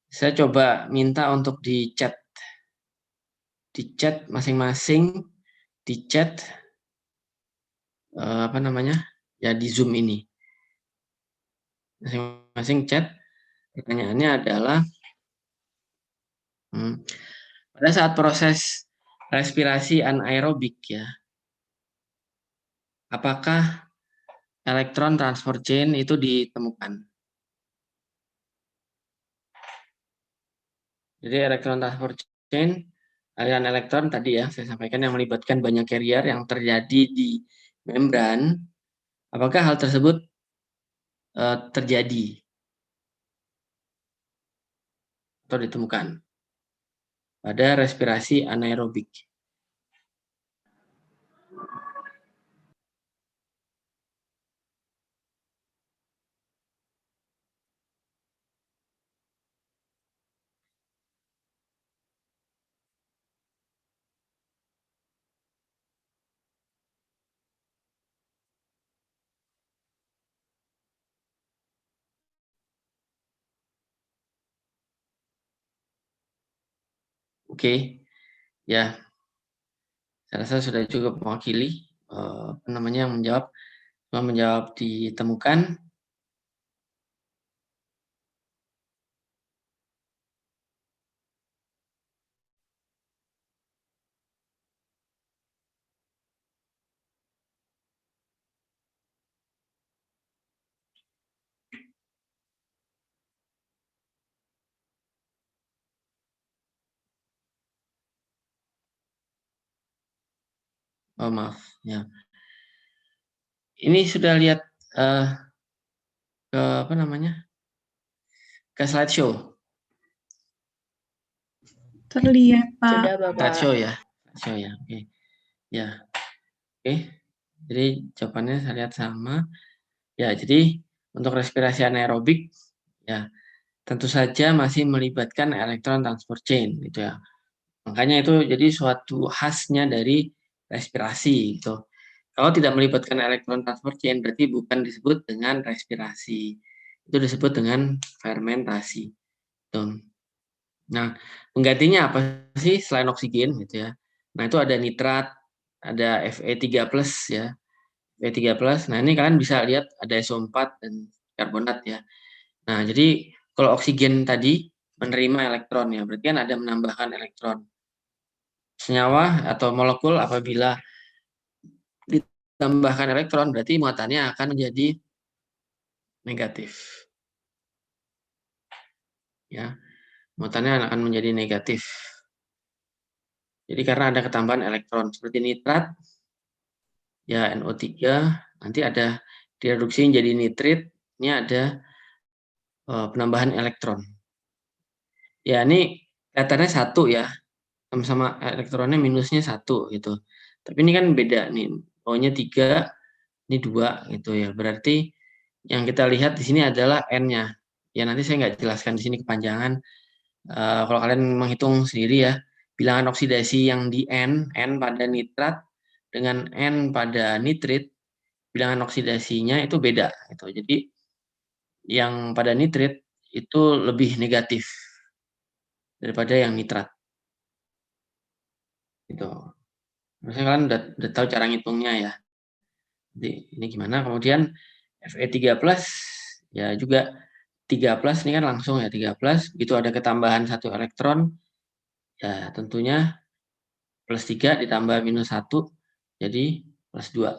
Saya coba minta untuk di chat masing-masing, di chat ya di Zoom ini. Masing-masing chat, pertanyaannya adalah pada saat proses respirasi anaerobik ya, apakah elektron transport chain itu ditemukan? Jadi elektron transport chain, aliran elektron tadi ya saya sampaikan yang melibatkan banyak carrier yang terjadi di membran, apakah hal tersebut terjadi atau ditemukan pada respirasi anaerobik? Oke, ya, saya rasa sudah cukup mewakili apa namanya yang menjawab ditemukan. Oh maaf, ya. Ini sudah lihat ke apa namanya ke slideshow. Terlihat, Pak. Sudah, Bapak. Slideshow ya, slideshow ya. Oke, ya, oke. Jadi jawabannya saya lihat sama. Ya, jadi untuk respirasi anaerobik, ya tentu saja masih melibatkan elektron transport chain, gitu ya. Makanya itu jadi suatu khasnya dari respirasi, gitu. Kalau tidak melibatkan elektron transport chain, berarti bukan disebut dengan respirasi. Itu disebut dengan fermentasi. Gitu. Nah, penggantinya apa sih selain oksigen, gitu ya? Nah, itu ada nitrat, ada Fe3+, ya. Fe3+. Nah, ini kalian bisa lihat ada SO4 dan karbonat ya. Nah, jadi kalau oksigen tadi menerima elektron ya, berarti kan ada menambahkan elektron. Senyawa atau molekul apabila ditambahkan elektron berarti muatannya akan menjadi negatif. Ya, muatannya akan menjadi negatif. Jadi karena ada ketambahan elektron seperti nitrat, ya NO3, nanti ada direduksi menjadi nitrit, ini ada penambahan elektron. Ya ini kelihatannya satu ya, sama-sama elektronnya minusnya 1 gitu. Tapi ini kan beda nih, O-nya 3, ini 2 gitu ya. Berarti yang kita lihat di sini adalah N-nya. Ya nanti saya nggak jelaskan di sini kepanjangan. Kalau kalian menghitung sendiri ya, bilangan oksidasi yang di N pada nitrat dengan N pada nitrit, bilangan oksidasinya itu beda gitu. Jadi yang pada nitrit itu lebih negatif daripada yang nitrat. Gitu. Maksudnya kalian udah tahu cara ngitungnya ya. Jadi ini gimana? Kemudian Fe3+, ya juga 3+ ini kan langsung ya 3+, begitu ada ketambahan 1 elektron, ya tentunya +3 ditambah -1, jadi +2.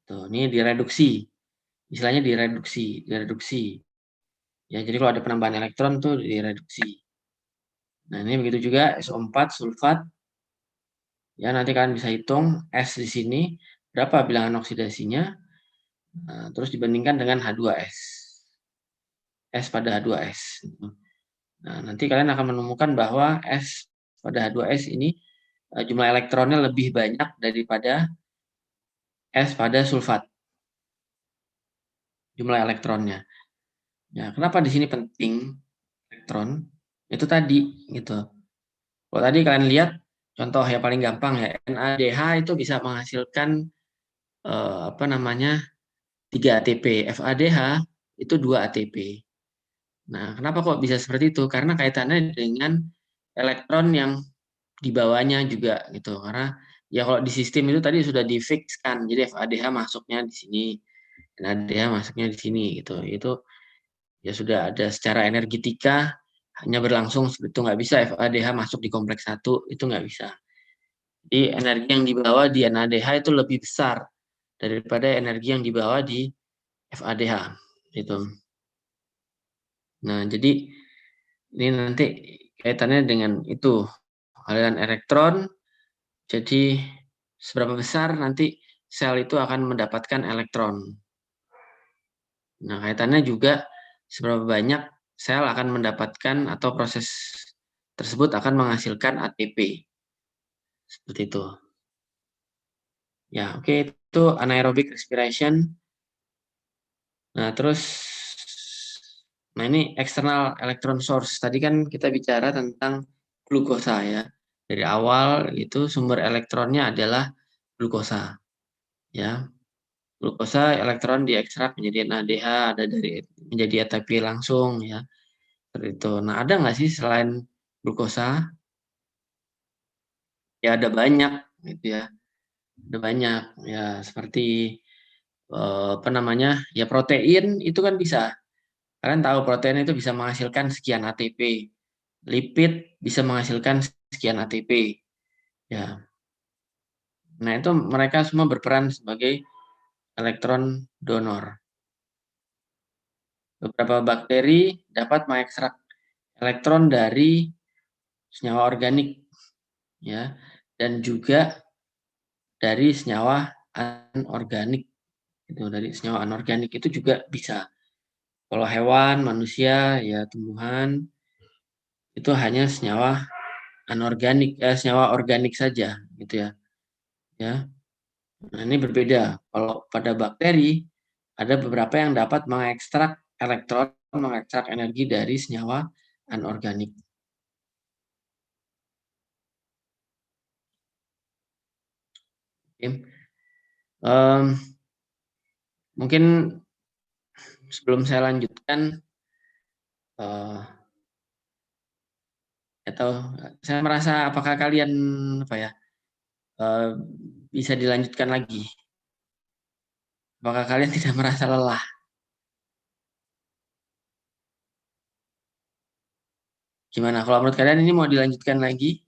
Tuh, ini direduksi. Istilahnya direduksi. Ya, jadi kalau ada penambahan elektron tuh direduksi. Nah, ini begitu juga SO4 sulfat. Ya, nanti kalian bisa hitung S di sini berapa bilangan oksidasinya. Nah, terus dibandingkan dengan H2S. S pada H2S. Nah, nanti kalian akan menemukan bahwa S pada H2S ini jumlah elektronnya lebih banyak daripada S pada sulfat. Jumlah elektronnya. Ya, kenapa di sini penting elektron? Itu tadi gitu. Kalau tadi kalian lihat contoh yang paling gampang ya, NADH itu bisa menghasilkan apa namanya 3 ATP, FADH itu 2 ATP. Nah, kenapa kok bisa seperti itu? Karena kaitannya dengan elektron yang dibawanya juga gitu. Karena ya kalau di sistem itu tadi sudah difikskan, jadi FADH masuknya di sini, NADH masuknya di sini gitu. Itu ya sudah ada secara energetika hanya berlangsung seperti itu, nggak bisa FADH masuk di kompleks 1, itu nggak bisa. Jadi energi yang dibawa di NADH itu lebih besar daripada energi yang dibawa di FADH gitu. Nah, jadi ini nanti kaitannya dengan itu aliran elektron. Jadi seberapa besar nanti sel itu akan mendapatkan elektron. Nah, kaitannya juga seberapa banyak sel akan mendapatkan atau proses tersebut akan menghasilkan ATP. Seperti itu. Ya, oke, itu anaerobic respiration. Nah, terus ini external electron source. Tadi kan kita bicara tentang glukosa ya. Dari awal itu sumber elektronnya adalah glukosa. Ya. Glukosa elektron diekstrak menjadi NADH, ada dari menjadi ATP langsung ya. Seperti itu. Nah, ada nggak sih selain glukosa Ya ada banyak gitu ya. Ada banyak ya seperti apa namanya? Ya protein itu kan bisa. Kalian tahu protein itu bisa menghasilkan sekian ATP. Lipid bisa menghasilkan sekian ATP. Ya. Nah, itu mereka semua berperan sebagai elektron donor. Beberapa bakteri dapat mengekstrak elektron dari senyawa organik ya dan juga dari senyawa anorganik. Itu dari senyawa anorganik itu juga bisa. Kalau hewan, manusia, ya tumbuhan itu hanya senyawa anorganik, senyawa organik saja gitu ya. Ya. Nah, ini berbeda. Kalau pada bakteri ada beberapa yang dapat mengekstrak elektron, mengekstrak energi dari senyawa anorganik. Oke. Mungkin sebelum saya lanjutkan, atau saya merasa apakah kalian apa ya bisa dilanjutkan lagi? Apakah kalian tidak merasa lelah? Gimana? Kalau menurut kalian ini mau dilanjutkan lagi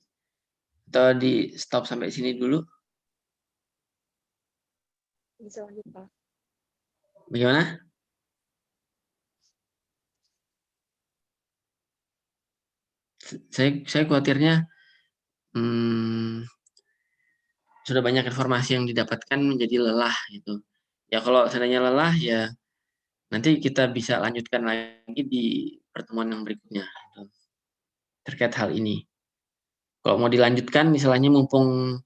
atau di stop sampai sini dulu? Bisa lanjut, Pak. Bagaimana? Saya khawatirnya sudah banyak informasi yang didapatkan menjadi lelah gitu. Ya kalau seandainya lelah ya nanti kita bisa lanjutkan lagi di pertemuan yang berikutnya gitu, terkait hal ini. Kalau mau dilanjutkan misalnya mumpung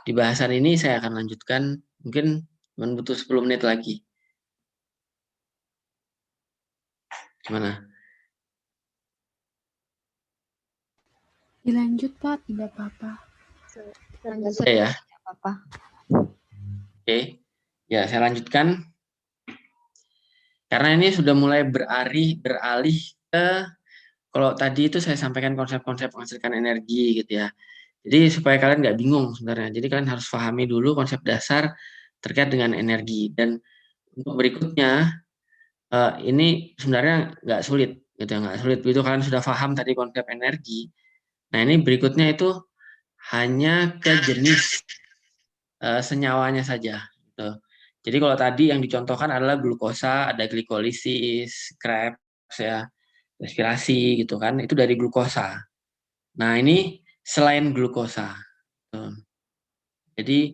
di bahasan ini saya akan lanjutkan mungkin butuh 10 menit lagi. Gimana? Dilanjut, Pak, tidak apa-apa. Lanjut, Ya. tidak apa-apa. Oke. Ya, saya lanjutkan. Karena ini sudah mulai beralih ke kalau tadi itu saya sampaikan konsep-konsep menghasilkan energi gitu ya. Jadi supaya kalian nggak bingung sebenarnya. Jadi kalian harus pahami dulu konsep dasar terkait dengan energi. Dan untuk berikutnya ini sebenarnya nggak sulit gitu ya, nggak sulit. Begitu kalian sudah paham tadi konsep energi. Nah ini berikutnya itu hanya ke jenis senyawanya saja. Gitu. Jadi kalau tadi yang dicontohkan adalah glukosa, ada glikolisis, Krebs ya, respirasi gitu kan, itu dari glukosa. Nah ini selain glukosa. Jadi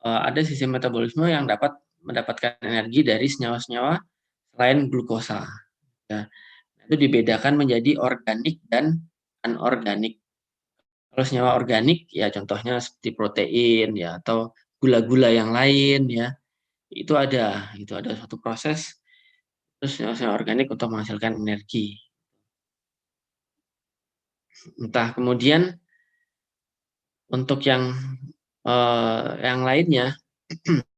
ada sistem metabolisme yang dapat mendapatkan energi dari senyawa-senyawa selain glukosa. Ya. Itu dibedakan menjadi organik dan anorganik. Kalau senyawa organik ya contohnya seperti protein ya atau gula-gula yang lain ya. Itu ada suatu proses terus senyawa organik untuk menghasilkan energi. Entah kemudian untuk yang lainnya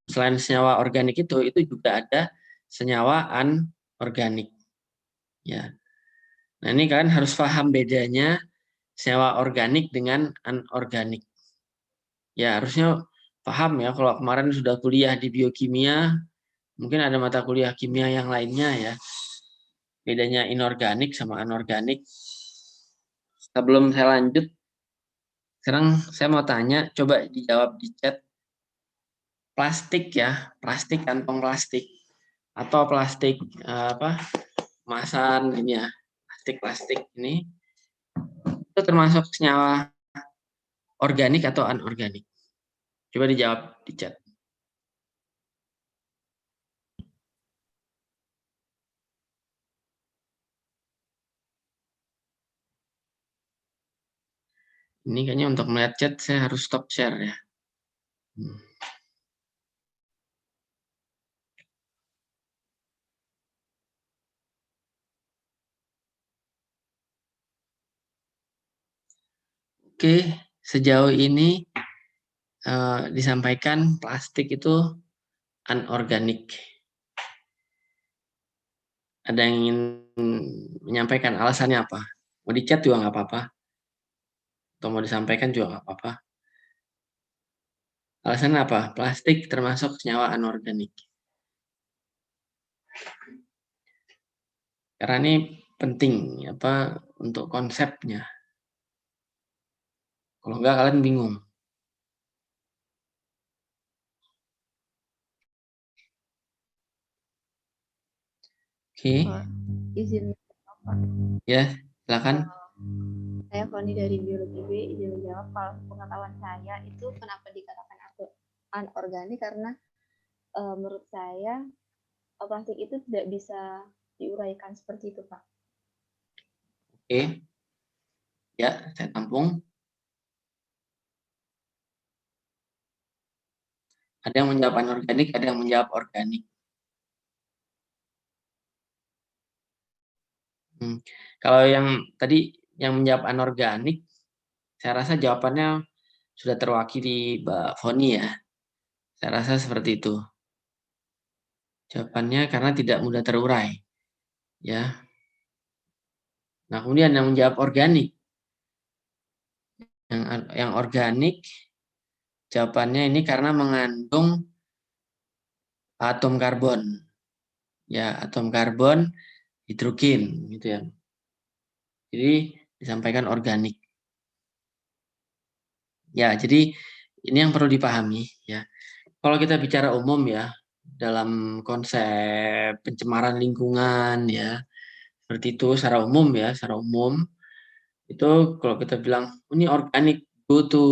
selain senyawa organik itu juga ada senyawa anorganik. Ya. Nah, ini kalian harus paham bedanya senyawa organik dengan anorganik. Ya, harusnya paham ya kalau kemarin sudah kuliah di biokimia, mungkin ada mata kuliah kimia yang lainnya ya. Bedanya inorganik sama anorganik. Sebelum saya lanjut, sekarang saya mau tanya, coba dijawab di chat. Plastik ya, plastik kantong plastik atau plastik kemasan ini ya, plastik ini itu termasuk senyawa organik atau anorganik? Coba dijawab di chat. Ini kayaknya untuk melihat chat saya harus stop share ya. Oke, sejauh ini disampaikan plastik itu anorganik. Ada yang ingin menyampaikan alasannya apa? Mau di chat juga nggak apa-apa. Atau mau disampaikan juga nggak apa-apa. Alasan apa? Plastik termasuk senyawa anorganik. Karena ini penting untuk konsepnya. Kalau enggak kalian bingung. Oke. Izin apa? Ya, silakan. Saya Foni dari Biologi B, izin menjawab. Kalau pengetahuan saya itu kenapa dikatakan anorganik karena menurut saya plastik itu tidak bisa diuraikan seperti itu, Pak. Oke. Ya, saya tampung. Ada yang menjawab anorganik, ada yang menjawab organik. Kalau yang tadi yang menjawab anorganik, saya rasa jawabannya sudah terwakili Mbak Foni ya. Saya rasa seperti itu. Jawabannya karena tidak mudah terurai. Ya. Nah, kemudian yang menjawab organik. Yang organik jawabannya ini karena mengandung atom karbon. Ya, atom karbon, hidrogen gitu ya. Jadi disampaikan organik. Ya, jadi ini yang perlu dipahami ya. Kalau kita bicara umum ya, dalam konsep pencemaran lingkungan ya, seperti itu secara umum ya, secara umum itu kalau kita bilang ini organik, go to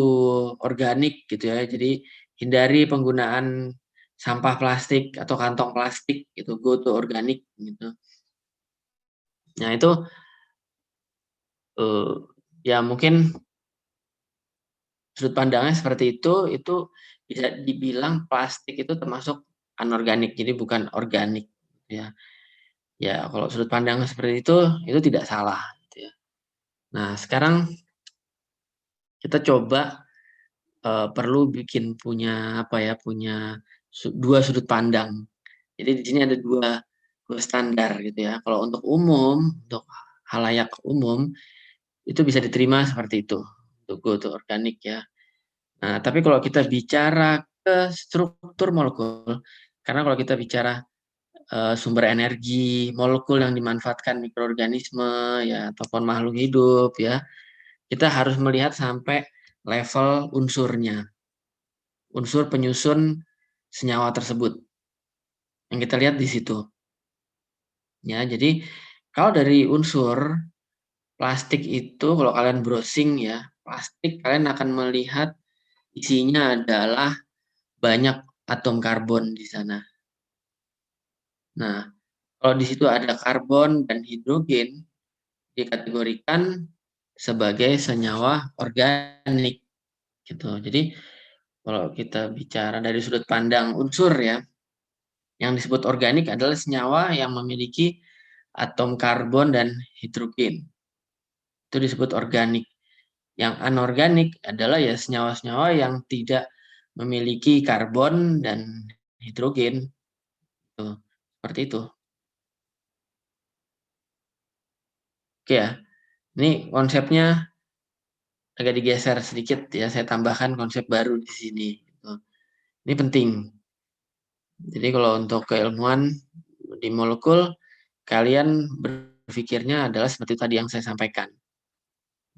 organik gitu ya. Jadi hindari penggunaan sampah plastik atau kantong plastik gitu, go to organik gitu. Nah, itu ya mungkin sudut pandangnya seperti itu bisa dibilang plastik itu termasuk anorganik, jadi bukan organik ya. Ya, kalau sudut pandang seperti itu tidak salah gitu ya. Nah, sekarang kita coba perlu punya dua sudut pandang. Jadi di sini ada dua standar gitu ya. Kalau untuk umum, untuk halayak umum itu bisa diterima seperti itu untuk go to organik ya. Nah, tapi kalau kita bicara ke struktur molekul, karena kalau kita bicara sumber energi, molekul yang dimanfaatkan mikroorganisme ya ataupun makhluk hidup ya, kita harus melihat sampai level unsurnya. Unsur penyusun senyawa tersebut. Yang kita lihat di situ. Ya, jadi kalau dari unsur plastik itu kalau kalian browsing ya, plastik kalian akan melihat isinya adalah banyak atom karbon di sana. Nah, kalau di situ ada karbon dan hidrogen, dikategorikan sebagai senyawa organik gitu. Jadi kalau kita bicara dari sudut pandang unsur ya, yang disebut organik adalah senyawa yang memiliki atom karbon dan hidrogen. Itu disebut organik. Yang anorganik adalah ya senyawa-senyawa yang tidak memiliki karbon dan hidrogen. Tuh, seperti itu. Oke ya. Ini konsepnya agak digeser sedikit ya, saya tambahkan konsep baru di sini. Ini penting. Jadi kalau untuk keilmuan di molekul, kalian berpikirnya adalah seperti tadi yang saya sampaikan.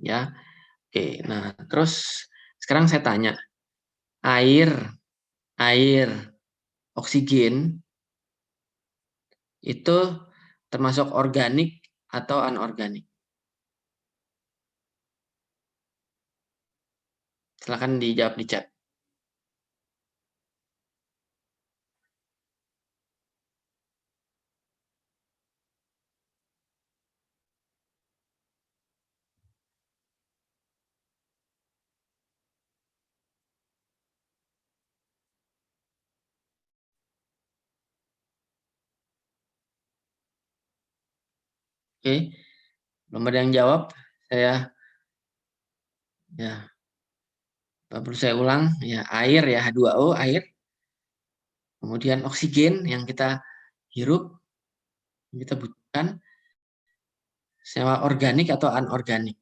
Ya, oke. Nah, terus sekarang saya tanya, air, oksigen itu termasuk organik atau anorganik? Silahkan dijawab di chat. Oke, belum ada yang jawab. Saya ya perlu saya ulang ya, air ya, H2O air. Kemudian oksigen yang kita hirup, yang kita butuhkan, senyawa organik atau anorganik.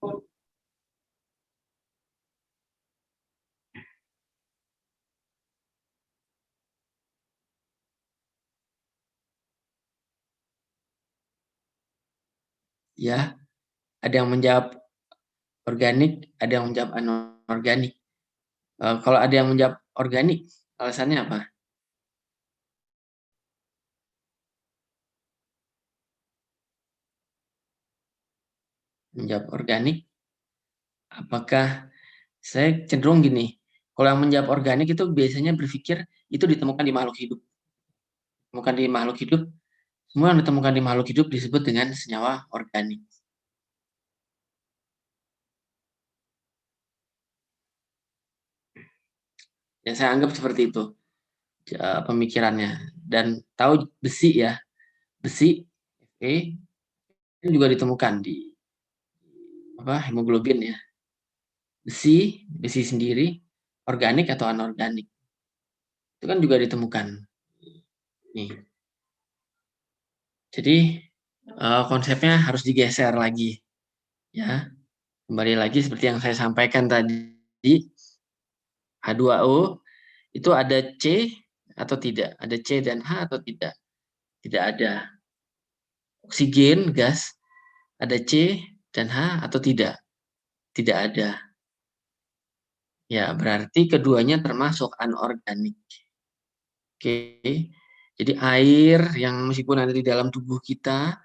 Ya, ada yang menjawab organik, ada yang menjawab anorganik. Kalau ada yang menjawab organik, alasannya apa? Menjawab organik, apakah saya cenderung gini, kalau yang menjawab organik itu biasanya berpikir itu ditemukan di makhluk hidup. Ditemukan di makhluk hidup, semua yang ditemukan di makhluk hidup disebut dengan senyawa organik. Ya, saya anggap seperti itu pemikirannya. Dan tahu besi ya, besi juga ditemukan di hemoglobin ya. Besi sendiri organik atau anorganik itu kan juga ditemukan. Nih. Jadi konsepnya harus digeser lagi, ya. Kembali lagi seperti yang saya sampaikan tadi, H2O itu ada C atau tidak, ada C dan H atau tidak, tidak ada. Oksigen gas ada C dan H atau tidak, tidak ada. Ya, berarti keduanya termasuk anorganik. Oke, jadi air yang meskipun ada di dalam tubuh kita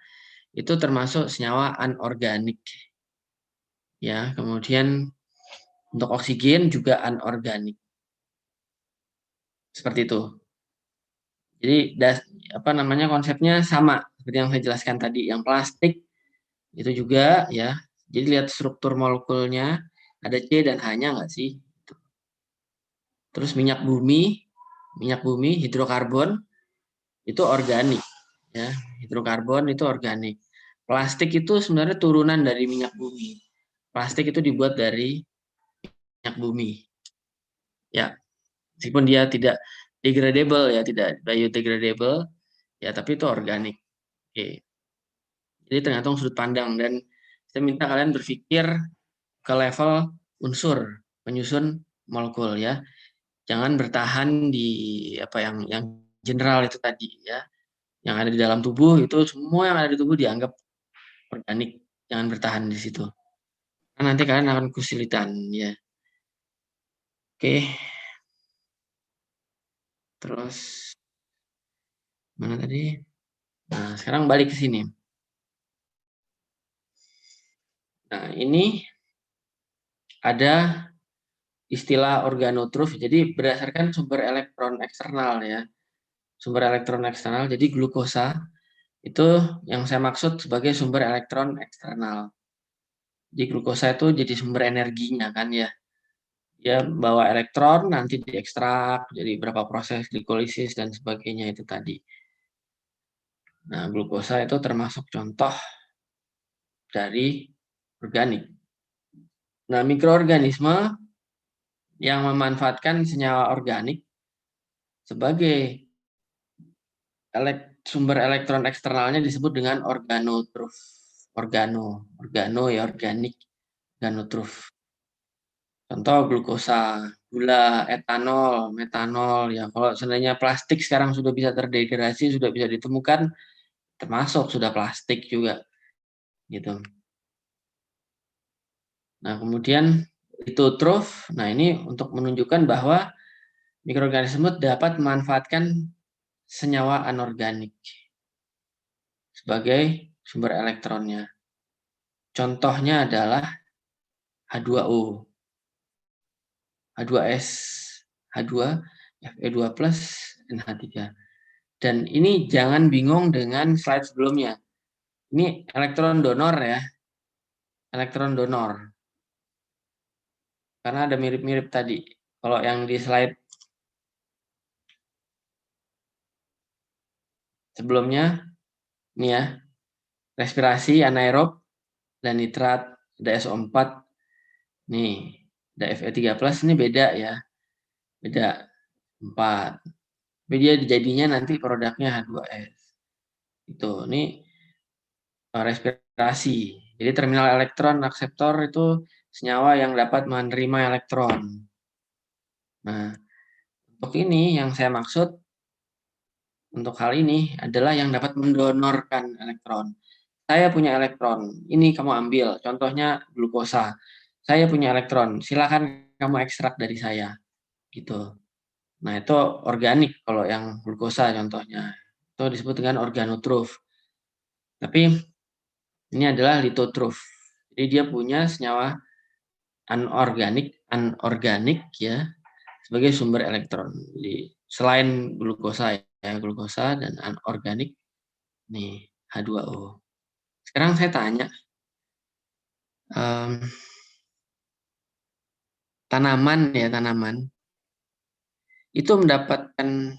itu termasuk senyawa anorganik. Ya, kemudian untuk oksigen juga anorganik. Seperti itu. Jadi konsepnya sama seperti yang saya jelaskan tadi. Yang plastik itu juga ya. Jadi lihat struktur molekulnya ada C dan H-nya nggak sih? Terus minyak bumi hidrokarbon itu organik ya. Hidrokarbon itu organik. Plastik itu sebenarnya turunan dari minyak bumi. Plastik itu dibuat dari minyak bumi. Ya, meskipun dia tidak degradable ya, tidak biodegradable, ya tapi itu organik. Oke. Jadi tergantung sudut pandang dan saya minta kalian berpikir ke level unsur penyusun molekul ya. Jangan bertahan di yang general itu tadi ya. Yang ada di dalam tubuh itu semua yang ada di tubuh dianggap organik. Jangan bertahan di situ. Karena nanti kalian akan kesulitan ya. Oke. Terus mana tadi? Nah, sekarang balik ke sini. Nah, ini ada istilah organotrof. Jadi berdasarkan sumber elektron eksternal ya. Sumber elektron eksternal. Jadi glukosa itu yang saya maksud sebagai sumber elektron eksternal. Jadi glukosa itu jadi sumber energinya kan ya. Dia bawa elektron nanti diekstrak jadi berapa proses glikolisis dan sebagainya itu tadi. Nah, glukosa itu termasuk contoh dari organik. Nah, mikroorganisme yang memanfaatkan senyawa organik sebagai sumber elektron eksternalnya disebut dengan organotrof. Organo ya organik, organotrof. Contoh glukosa, gula, etanol, metanol ya. Kalau seandainya plastik sekarang sudah bisa terdegradasi, sudah bisa ditemukan, termasuk sudah plastik juga gitu. Nah, kemudian litotrof. Nah, ini untuk menunjukkan bahwa mikroorganisme dapat memanfaatkan senyawa anorganik sebagai sumber elektronnya. Contohnya adalah H2O, H2S, H2, Fe2+, NH3. Dan ini jangan bingung dengan slide sebelumnya. Ini elektron donor ya, elektron donor. Karena ada mirip-mirip tadi. Kalau yang di slide sebelumnya, ini ya, respirasi anaerob dan nitrat, ada SO4, nih, ada Fe3+, ini beda ya, beda 4. Tapi dia jadinya nanti produknya H2S. Itu, ini respirasi. Jadi terminal elektron akseptor itu senyawa yang dapat menerima elektron. Nah, untuk ini yang saya maksud untuk hal ini adalah yang dapat mendonorkan elektron. saya punya elektron, ini kamu ambil, contohnya glukosa. Saya punya elektron, silakan kamu ekstrak dari saya, gitu. Nah, itu organik kalau yang glukosa contohnya. Itu disebut dengan organotrof. Tapi ini adalah litotrof. Jadi dia punya senyawa anorganik ya sebagai sumber elektron. Jadi selain glukosa ya, glukosa dan anorganik nih H2O. Sekarang saya tanya, tanaman itu mendapatkan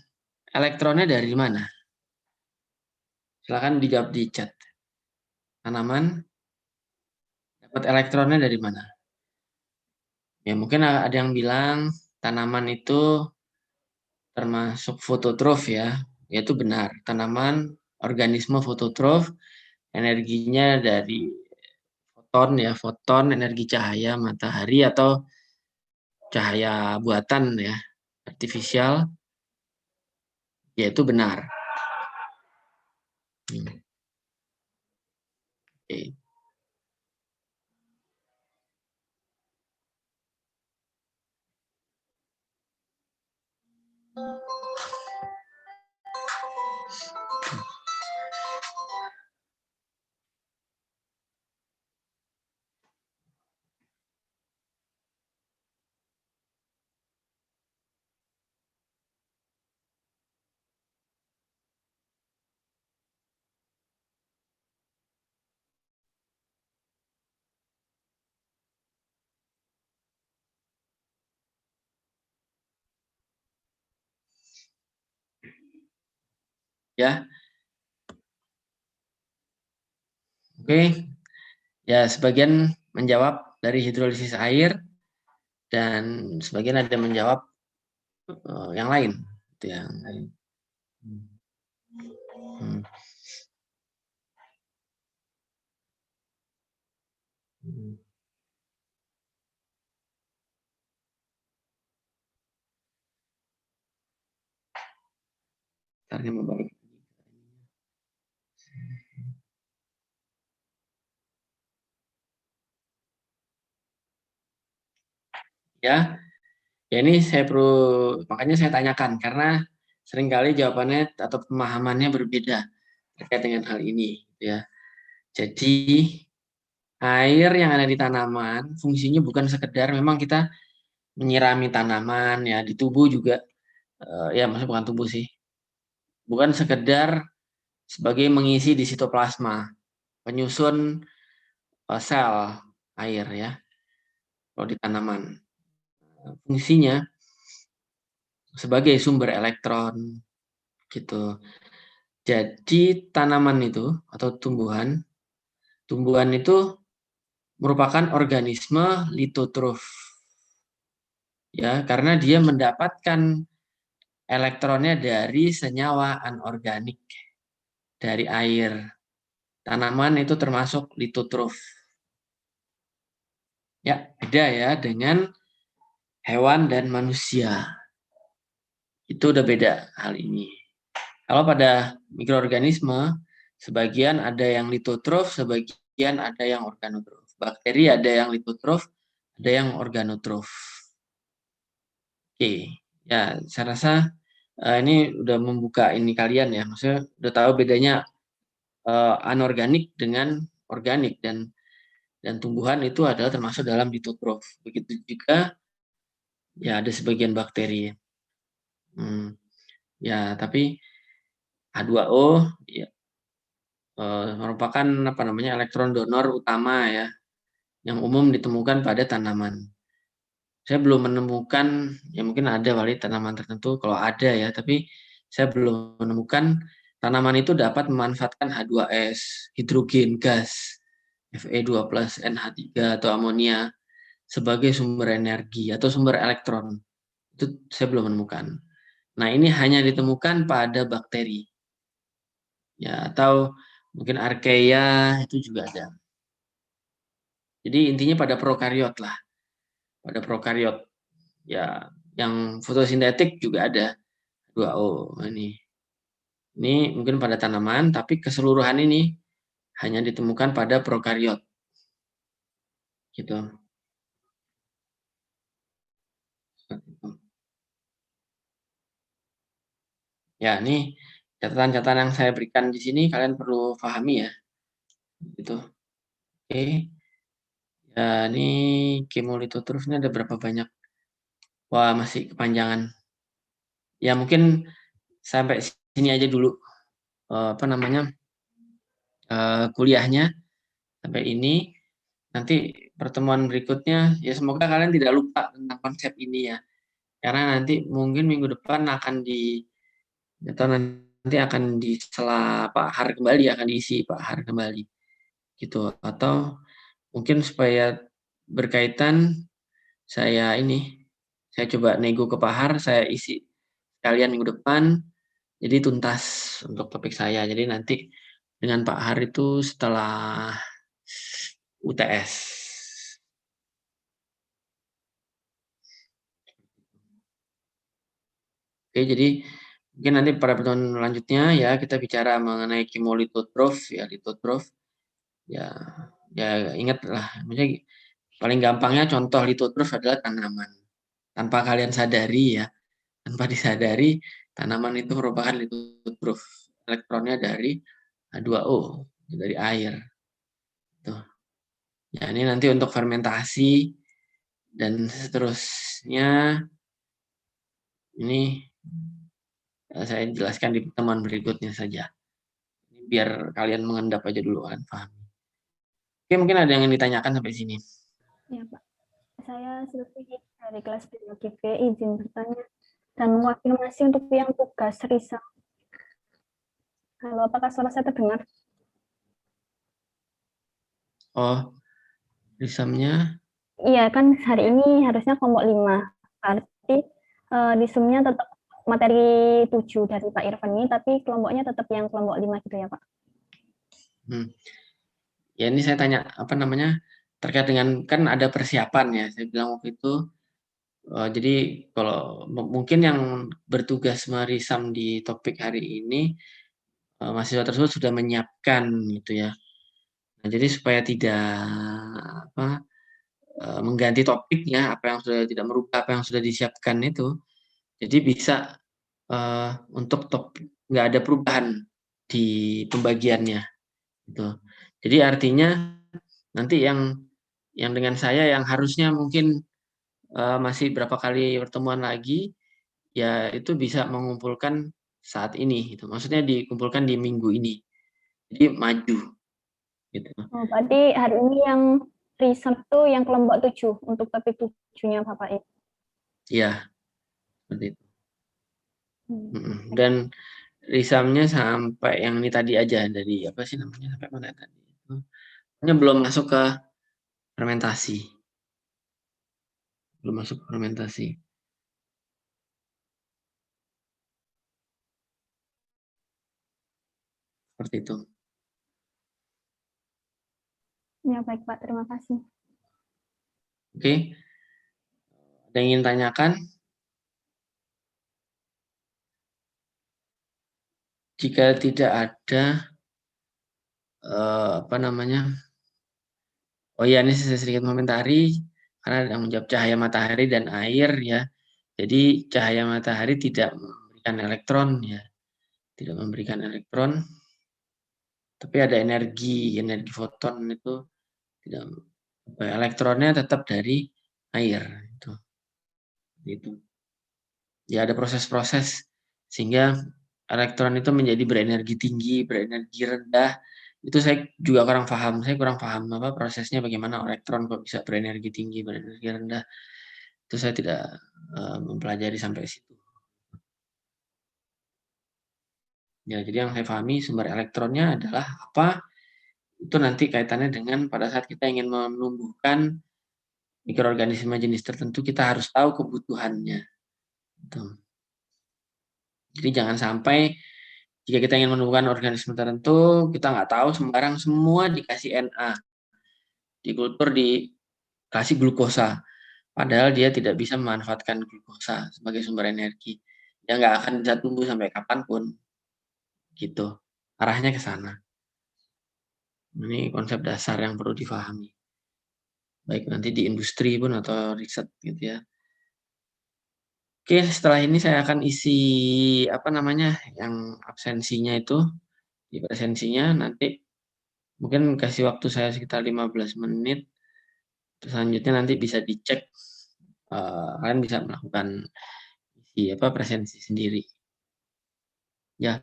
elektronnya dari mana? Silakan dijawab di chat. Tanaman dapat elektronnya dari mana? Ya mungkin ada yang bilang tanaman itu termasuk fototrof ya, yaitu benar. Tanaman organisme fototrof, energinya dari foton energi cahaya matahari atau cahaya buatan ya, artifisial, yaitu benar. Oke. Ya, oke. Ya, sebagian menjawab dari hidrolisis air dan sebagian ada menjawab yang lain, itu yang lain. Caranya membalik. Ya, ya ini saya perlu, makanya saya tanyakan karena seringkali jawabannya atau pemahamannya berbeda terkait dengan hal ini, ya. Jadi air yang ada di tanaman fungsinya bukan sekedar memang kita menyirami tanaman ya di tubuh juga ya maksudnya bukan tubuh sih, bukan sekedar sebagai mengisi di sitoplasma, penyusun sel air ya kalau di tanaman. Fungsinya sebagai sumber elektron gitu. Jadi tanaman itu atau tumbuhan itu merupakan organisme litotrof. Ya, karena dia mendapatkan elektronnya dari senyawa anorganik dari air. Tanaman itu termasuk litotrof. Ya, beda ya dengan hewan dan manusia. Itu udah beda hal ini. Kalau pada mikroorganisme, sebagian ada yang litotrof, sebagian ada yang organotrof. Bakteri ada yang litotrof, ada yang organotrof. Oke, ya saya rasa ini udah membuka ini kalian ya, maksudnya udah tahu bedanya anorganik dengan organik dan tumbuhan itu adalah termasuk dalam litotrof. Begitu juga ya ada sebagian bakteri. Ya tapi H2O ya, merupakan elektron donor utama ya yang umum ditemukan pada tanaman. Saya belum menemukan, ya mungkin ada kali tanaman tertentu kalau ada ya, tapi saya belum menemukan tanaman itu dapat memanfaatkan H2S, hidrogen gas, Fe2 plus NH3 atau amonia sebagai sumber energi atau sumber elektron. Itu saya belum menemukan. Nah, ini hanya ditemukan pada bakteri. Ya, atau mungkin archaea itu juga ada. Jadi intinya pada prokariot lah. Pada prokariot. Ya, yang fotosintetik juga ada 2O ini. Ini mungkin pada tanaman, tapi keseluruhan ini hanya ditemukan pada prokariot. Gitu. Ya, ini catatan-catatan yang saya berikan di sini kalian perlu pahami ya. Gitu. Oke. Ya, ini chemolithotruf ini ada berapa banyak? Wah, masih kepanjangan. Ya, mungkin sampai sini aja dulu kuliahnya sampai ini. Nanti pertemuan berikutnya ya semoga kalian tidak lupa tentang konsep ini ya. Karena nanti mungkin minggu depan akan nanti akan disela Pak Har kembali, akan diisi Pak Har kembali. Gitu. Atau mungkin supaya berkaitan saya coba nego ke Pak Har, saya isi kalian minggu depan. Jadi tuntas untuk topik saya. Jadi nanti dengan Pak Har itu setelah UTS. Oke, jadi mungkin nanti pada pertemuan selanjutnya ya kita bicara mengenai chemolithotrof ya, lithotrof. Ya ingatlah, maksudnya paling gampangnya contoh lithotrof adalah tanaman. Tanpa kalian sadari ya, tanpa disadari tanaman itu merupakan lithotrof. Elektronnya dari H2O, dari air. Tuh. Ya, ini nanti untuk fermentasi dan seterusnya ini saya jelaskan di pertemuan berikutnya saja. Biar kalian mengendap aja dulu kan, paham. Oke, mungkin ada yang ditanyakan sampai sini. Ya, Pak. Saya Sylvie dari kelas biologi B, izin bertanya dan mengafirmasi untuk yang tugas riset. Halo, apakah suara saya terdengar? Oh, risamnya? Iya, kan hari ini harusnya kelompok 5. Berarti disumnya tetap materi 7 dari Pak Irfan ini, tapi kelompoknya tetap yang kelompok 5 gitu ya, Pak? Ya, ini saya tanya, terkait dengan, kan ada persiapan ya, saya bilang waktu itu, jadi kalau mungkin yang bertugas merisam di topik hari ini, mahasiswa tersebut sudah menyiapkan gitu ya. Nah, jadi supaya tidak mengganti topiknya, apa yang sudah tidak merubah apa yang sudah disiapkan itu, jadi bisa untuk topik nggak ada perubahan di pembagiannya, gitu. Jadi artinya nanti yang dengan saya yang harusnya mungkin masih berapa kali pertemuan lagi, ya itu bisa mengumpulkan saat ini, gitu. Maksudnya dikumpulkan di minggu ini, jadi maju, gitu. Oh, berarti hari ini yang riset tuh yang kelompok 7 untuk topik 7-nya Bapak ya? Iya, seperti itu. Dan risamnya sampai yang ini tadi aja, dari apa sih namanya, sampai mana tadi? Hanya belum masuk ke fermentasi. Belum masuk ke fermentasi. Seperti itu. Ya, baik Pak, terima kasih. Oke. Ada yang ingin tanyakan? Jika tidak ada, oh ya, ini saya sedikit komentari, karena ada menjawab cahaya matahari dan air ya. Jadi cahaya matahari tidak memberikan elektron ya, tidak memberikan elektron, tapi ada energi foton itu tidak, elektronnya tetap dari air itu. Ya ada proses-proses sehingga elektron itu menjadi berenergi tinggi, berenergi rendah. Itu saya juga kurang paham. Saya kurang paham apa prosesnya, bagaimana elektron kok bisa berenergi tinggi, berenergi rendah. Itu saya tidak mempelajari sampai situ. Ya, jadi yang saya pahami sumber elektronnya adalah apa? Itu nanti kaitannya dengan pada saat kita ingin menumbuhkan mikroorganisme jenis tertentu, kita harus tahu kebutuhannya. Gitu. Jadi jangan sampai jika kita ingin menumbuhkan organisme tertentu, kita nggak tahu sembarang semua dikasih Na. Di kultur dikasih glukosa. Padahal dia tidak bisa memanfaatkan glukosa sebagai sumber energi. Dia nggak akan bisa tumbuh sampai kapanpun. Gitu. Arahnya ke sana. Ini konsep dasar yang perlu difahami. Baik nanti di industri pun atau riset gitu ya. Oke, setelah ini saya akan isi apa namanya yang absensinya itu di presensinya nanti mungkin kasih waktu saya sekitar 15 menit. Terus selanjutnya nanti bisa dicek. Kalian bisa melakukan isi apa presensi sendiri. Ya,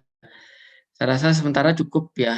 saya rasa sementara cukup ya.